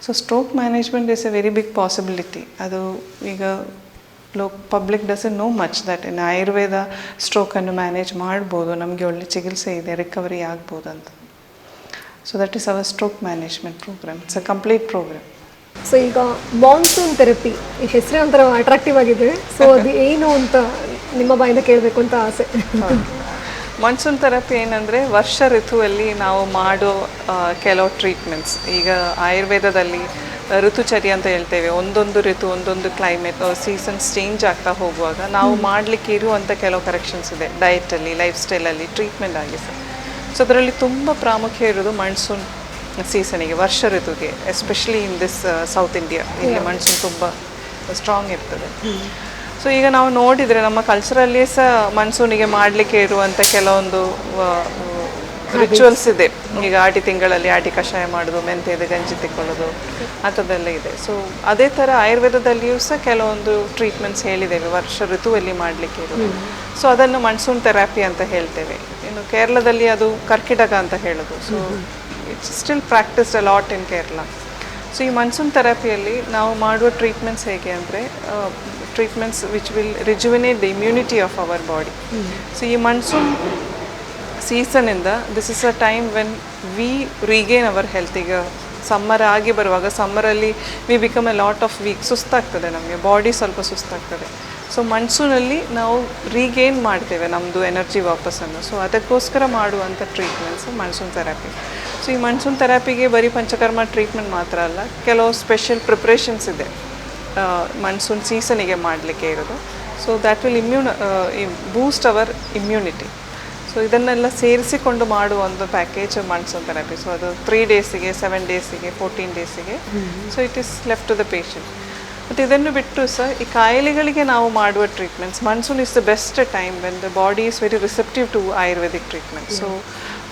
So stroke management is a very big possibility. ಅದು ಈಗ public doesn't know much that in Ayurveda ಸ್ಟ್ರೋಕನ್ನು ಮ್ಯಾನೇಜ್ ಮಾಡ್ಬೋದು, ನಮಗೆ ಒಳ್ಳೆ ಚಿಕಿತ್ಸೆ ಇದೆ, ರಿಕವರಿ ಆಗ್ಬೋದು ಅಂತ. So that is our stroke management programme. It's a complete programme. So ಈಗ ಮಾನ್ಸೂನ್ ಥೆರಪಿ, ಈ ಹೆಸರೇ ಒಂಥರ ಅಟ್ರಾಕ್ಟಿವ್ ಆಗಿದೆ. ಸೊ ಅದು ಏನು ಅಂತ ನಿಮ್ಮ ಬಾಯಿಂದ ಕೇಳಬೇಕು ಅಂತ ಆಸೆ. ಮಾನ್ಸೂನ್ ಥೆರಪಿ ಏನಂದರೆ ವರ್ಷ ಋತುವಲ್ಲಿ ನಾವು ಮಾಡೋ ಕೆಲವು ಟ್ರೀಟ್ಮೆಂಟ್ಸ್. ಈಗ ಆಯುರ್ವೇದದಲ್ಲಿ ಋತುಚರ್ಯ ಅಂತ ಹೇಳ್ತೇವೆ. ಒಂದೊಂದು ಋತು ಒಂದೊಂದು ಕ್ಲೈಮೇಟ್ ಸೀಸನ್ಸ್ ಚೇಂಜ್ ಆಗ್ತಾ ಹೋಗುವಾಗ ನಾವು ಮಾಡಲಿಕ್ಕೆ ಇರುವಂಥ ಕೆಲವು ಕರೆಕ್ಷನ್ಸ್ ಇದೆ ಡಯಟಲ್ಲಿ, ಲೈಫ್ ಸ್ಟೈಲಲ್ಲಿ, ಟ್ರೀಟ್ಮೆಂಟ್ ಆಗಿ ಸರ್. ಸೊ ಅದರಲ್ಲಿ ತುಂಬ ಪ್ರಾಮುಖ್ಯ ಇರೋದು ಮಾನ್ಸೂನ್ ಸೀಸನಿಗೆ, ವರ್ಷ ಋತುಗೆ, especially in this South India. ಇಲ್ಲಿ ಮಾನ್ಸೂನ್ ತುಂಬ ಸ್ಟ್ರಾಂಗ್ ಇರ್ತದೆ. ಸೊ ಈಗ ನಾವು ನೋಡಿದರೆ ನಮ್ಮ ಕಲ್ಚರಲ್ಲಿಯೇ ಸಹ ಮಾನ್ಸೂನಿಗೆ ಮಾಡಲಿಕ್ಕೆ ಇರುವಂಥ ಕೆಲವೊಂದು ರಿಚುವಲ್ಸ್ ಇದೆ. ಈಗ ಆಟಿ ತಿಂಗಳಲ್ಲಿ ಆಟಿ ಕಷಾಯ ಮಾಡೋದು, ಮೆಂತ್ಯದ ಗಂಜಿ ತೆಕ್ಕೊಳ್ಳೋದು, ಅಂಥದ್ದೆಲ್ಲ ಇದೆ. ಸೊ ಅದೇ ಥರ ಆಯುರ್ವೇದದಲ್ಲಿಯೂ ಸಹ ಕೆಲವೊಂದು ಟ್ರೀಟ್ಮೆಂಟ್ಸ್ ಹೇಳಿದ್ದೇವೆ ವರ್ಷ ಋತುವಲ್ಲಿ ಮಾಡಲಿಕ್ಕೆ ಇರೋದು. ಸೊ ಅದನ್ನು ಮಾನ್ಸೂನ್ ಥೆರಪಿ ಅಂತ ಹೇಳ್ತೇವೆ. ಇನ್ನು ಕೇರಳದಲ್ಲಿ ಅದು ಕರ್ಕಿಟಕ ಅಂತ ಹೇಳೋದು. So it's still practised a lot in Kerala. So ಈ ಮಾನ್ಸೂನ್ ಥೆರಪಿಯಲ್ಲಿ ನಾವು ಮಾಡುವ ಟ್ರೀಟ್ಮೆಂಟ್ಸ್ ಹೇಗೆ ಅಂದರೆ treatments which will rejuvenate the immunity of our body. So ಈ ಮಾನ್ಸೂನ್ ಸೀಸನಿಂದ this is a time when we regain our health. ಈಗ ಸಮ್ಮರ್ ಆಗಿ ಬರುವಾಗ ಸಮ್ಮರಲ್ಲಿ we become a lot of weak, ಸುಸ್ತಾಗ್ತದೆ ನಮಗೆ, ಬಾಡಿ ಸ್ವಲ್ಪ ಸುಸ್ತಾಗ್ತದೆ. ಸೊ ಮನ್ಸೂನಲ್ಲಿ ನಾವು ರೀಗೇನ್ ಮಾಡ್ತೇವೆ ನಮ್ಮದು ಎನರ್ಜಿ ವಾಪಸ್ಸನ್ನು. ಸೊ ಅದಕ್ಕೋಸ್ಕರ ಮಾಡುವಂಥ ಟ್ರೀಟ್ಮೆಂಟ್ಸ್ ಮಾನ್ಸೂನ್ ಥೆರಪಿ. ಸೊ ಈ ಮಾನ್ಸೂನ್ ಥೆರಪಿಗೆ ಬರೀ ಪಂಚಕರ್ಮ ಟ್ರೀಟ್ಮೆಂಟ್ ಮಾತ್ರ ಅಲ್ಲ, ಕೆಲವು ಸ್ಪೆಷಲ್ ಪ್ರಿಪ್ರೇಷನ್ಸ್ ಇದೆ ಮಾನ್ಸೂನ್ ಸೀಸನಿಗೆ ಮಾಡಲಿಕ್ಕೆ ಇರೋದು. So that will boost our immunity. So ಇದನ್ನೆಲ್ಲ ಸೇರಿಸಿಕೊಂಡು ಮಾಡುವ ಒಂದು ಪ್ಯಾಕೇಜ್ ಮಾನ್ಸೂನ್ ಥೆರಪಿ. ಸೊ ಅದು 3 ಡೇಸಿಗೆ, 7 ಡೇಸಿಗೆ, 14 ಡೇಸಿಗೆ. So it is left to the patient. ಮತ್ತು ಇದನ್ನು ಬಿಟ್ಟು ಸಹ ಈ ಕಾಯಿಲೆಗಳಿಗೆ ನಾವು ಮಾಡುವ treatments, monsoon is the best time when the body is very receptive to Ayurvedic treatment. So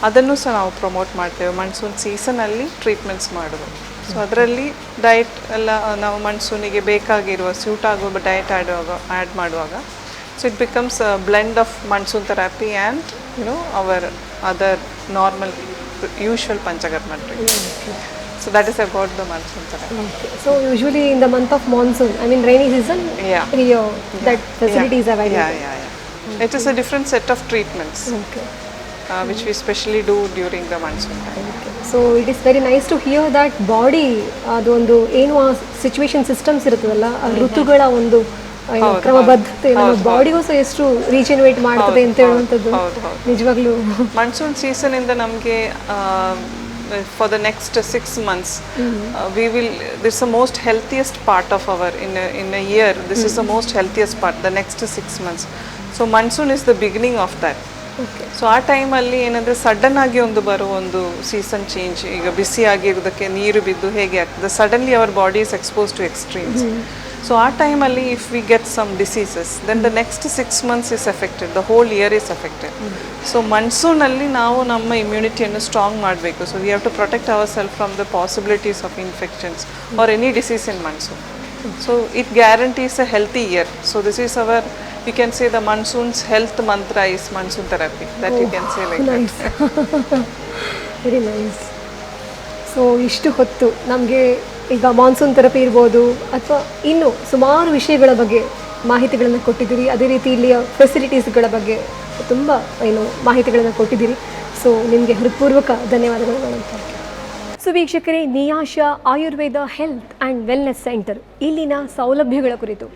ಅದನ್ನು ಸಹ ನಾವು ಪ್ರಮೋಟ್ ಮಾಡ್ತೇವೆ ಮಾನ್ಸೂನ್ ಸೀಸನಲ್ಲಿ ಟ್ರೀಟ್ಮೆಂಟ್ಸ್ ಮಾಡೋದು. ಸೊ ಅದರಲ್ಲಿ ಡಯಟ್ ಎಲ್ಲ ನಾವು ಮಾನ್ಸೂನಿಗೆ ಬೇಕಾಗಿರುವ ಸ್ಯೂಟ್ ಆಗುವ ಡಯಟ್ ಆ್ಯಡ್ ಮಾಡುವಾಗ, so it becomes a blend of monsoon therapy and our other normal usual panchakarma treatment. So that is about the monsoon therapy. Okay. So usually in the month of monsoon, I mean rainy season, here that facilities are available. Yeah. It is a different set of treatments. Okay. Which we specially do during the monsoon time. Okay. So it is very nice to hear that body ಅದೊಂದು ಏನು ಸಿಚುವೇಶನ್ ಸಿಸ್ಟಮ್ಸ್ ಇರುತ್ತದಲ್ಲ, ಋತುಗಳ ಒಂದು ಕ್ರಮಬದ್ಧತೆ ನಮ್ಮ ಬಾಡಿಗೂ ಸಹ ಎಷ್ಟು ರೀಜೆನರೇಟ್ ಮಾಡ್ತದೆ ಅಂತ ಹೇಳುವಂಥದ್ದು ನಿಜವಾಗ್ಲೂ. ಮಾನ್ಸೂನ್ ಸೀಸನಿಂದ ನಮಗೆ for the next 6 months we will, this is the most healthiest part of our in a year. This is the most healthiest part, the next 6 months. So monsoon is the beginning of that. Okay. So ಆ ಟೈಮಲ್ಲಿ ಏನಂದರೆ ಸಡನ್ ಆಗಿ ಬರೋ ಒಂದು ಸೀಸನ್ ಚೇಂಜ್, ಈಗ ಬಿಸಿ ಆಗಿರೋದಕ್ಕೆ ನೀರು ಬಿದ್ದು ಹೇಗೆ ಆಗ್ತದೆ, suddenly our body is expose to extremes. So ಆ ಟೈಮಲ್ಲಿ if we get some diseases, then the next 6 months is affected, the whole year is affected. So ಮನ್ಸೂನಲ್ಲಿ ನಾವು ನಮ್ಮ ಇಮ್ಯುನಿಟಿಯನ್ನು ಸ್ಟ್ರಾಂಗ್ ಮಾಡಬೇಕು. So we have to protect our self from the possibilities of infections or any disease in monsoon. So it guarantees a healthy year. So this is our, you can say the monsoon's health mantra is monsoon therapy. That you can say like nice. that. Very nice. So ಇಷ್ಟು ಹೊತ್ತು ನಮಗೆ ಈಗ ಮಾನ್ಸೂನ್ ಥೆರಪಿ ಇರ್ಬೋದು ಅಥವಾ ಇನ್ನು ಸುಮಾರು ವಿಷಯಗಳ ಬಗ್ಗೆ ಮಾಹಿತಿಗಳನ್ನು ಕೊಟ್ಟಿದ್ದೀರಿ. ಅದೇ ರೀತಿ ಇಲ್ಲಿಯ ಫೆಸಿಲಿಟೀಸ್ಗಳ ಬಗ್ಗೆ ತುಂಬ ಮಾಹಿತಿಗಳನ್ನು ಕೊಟ್ಟಿದ್ದೀರಿ. ಸೊ ನಿಮಗೆ ಹೃತ್ಪೂರ್ವಕ ಧನ್ಯವಾದಗಳು. ಸೊ ವೀಕ್ಷಕರೇ, Niyasha Ayurveda health and wellness centre ಇಲ್ಲಿನ ಸೌಲಭ್ಯಗಳ ಕುರಿತು,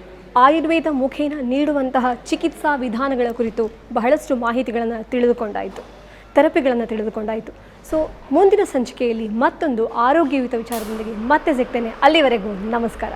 ಆಯುರ್ವೇದ ಮುಖೇನ ನೀಡುವಂತಹ ಚಿಕಿತ್ಸಾ ವಿಧಾನಗಳ ಕುರಿತು ಬಹಳಷ್ಟು ಮಾಹಿತಿಗಳನ್ನು ತಿಳಿದುಕೊಂಡಾಯಿತು, ಥೆರಪಿಗಳನ್ನು ತಿಳಿದುಕೊಂಡಾಯಿತು. ಸೊ ಮುಂದಿನ ಸಂಚಿಕೆಯಲ್ಲಿ ಮತ್ತೊಂದು ಆರೋಗ್ಯಯುತ ವಿಚಾರದೊಂದಿಗೆ ಮತ್ತೆ ಸಿಗ್ತೇನೆ. ಅಲ್ಲಿವರೆಗೂ ನಮಸ್ಕಾರ.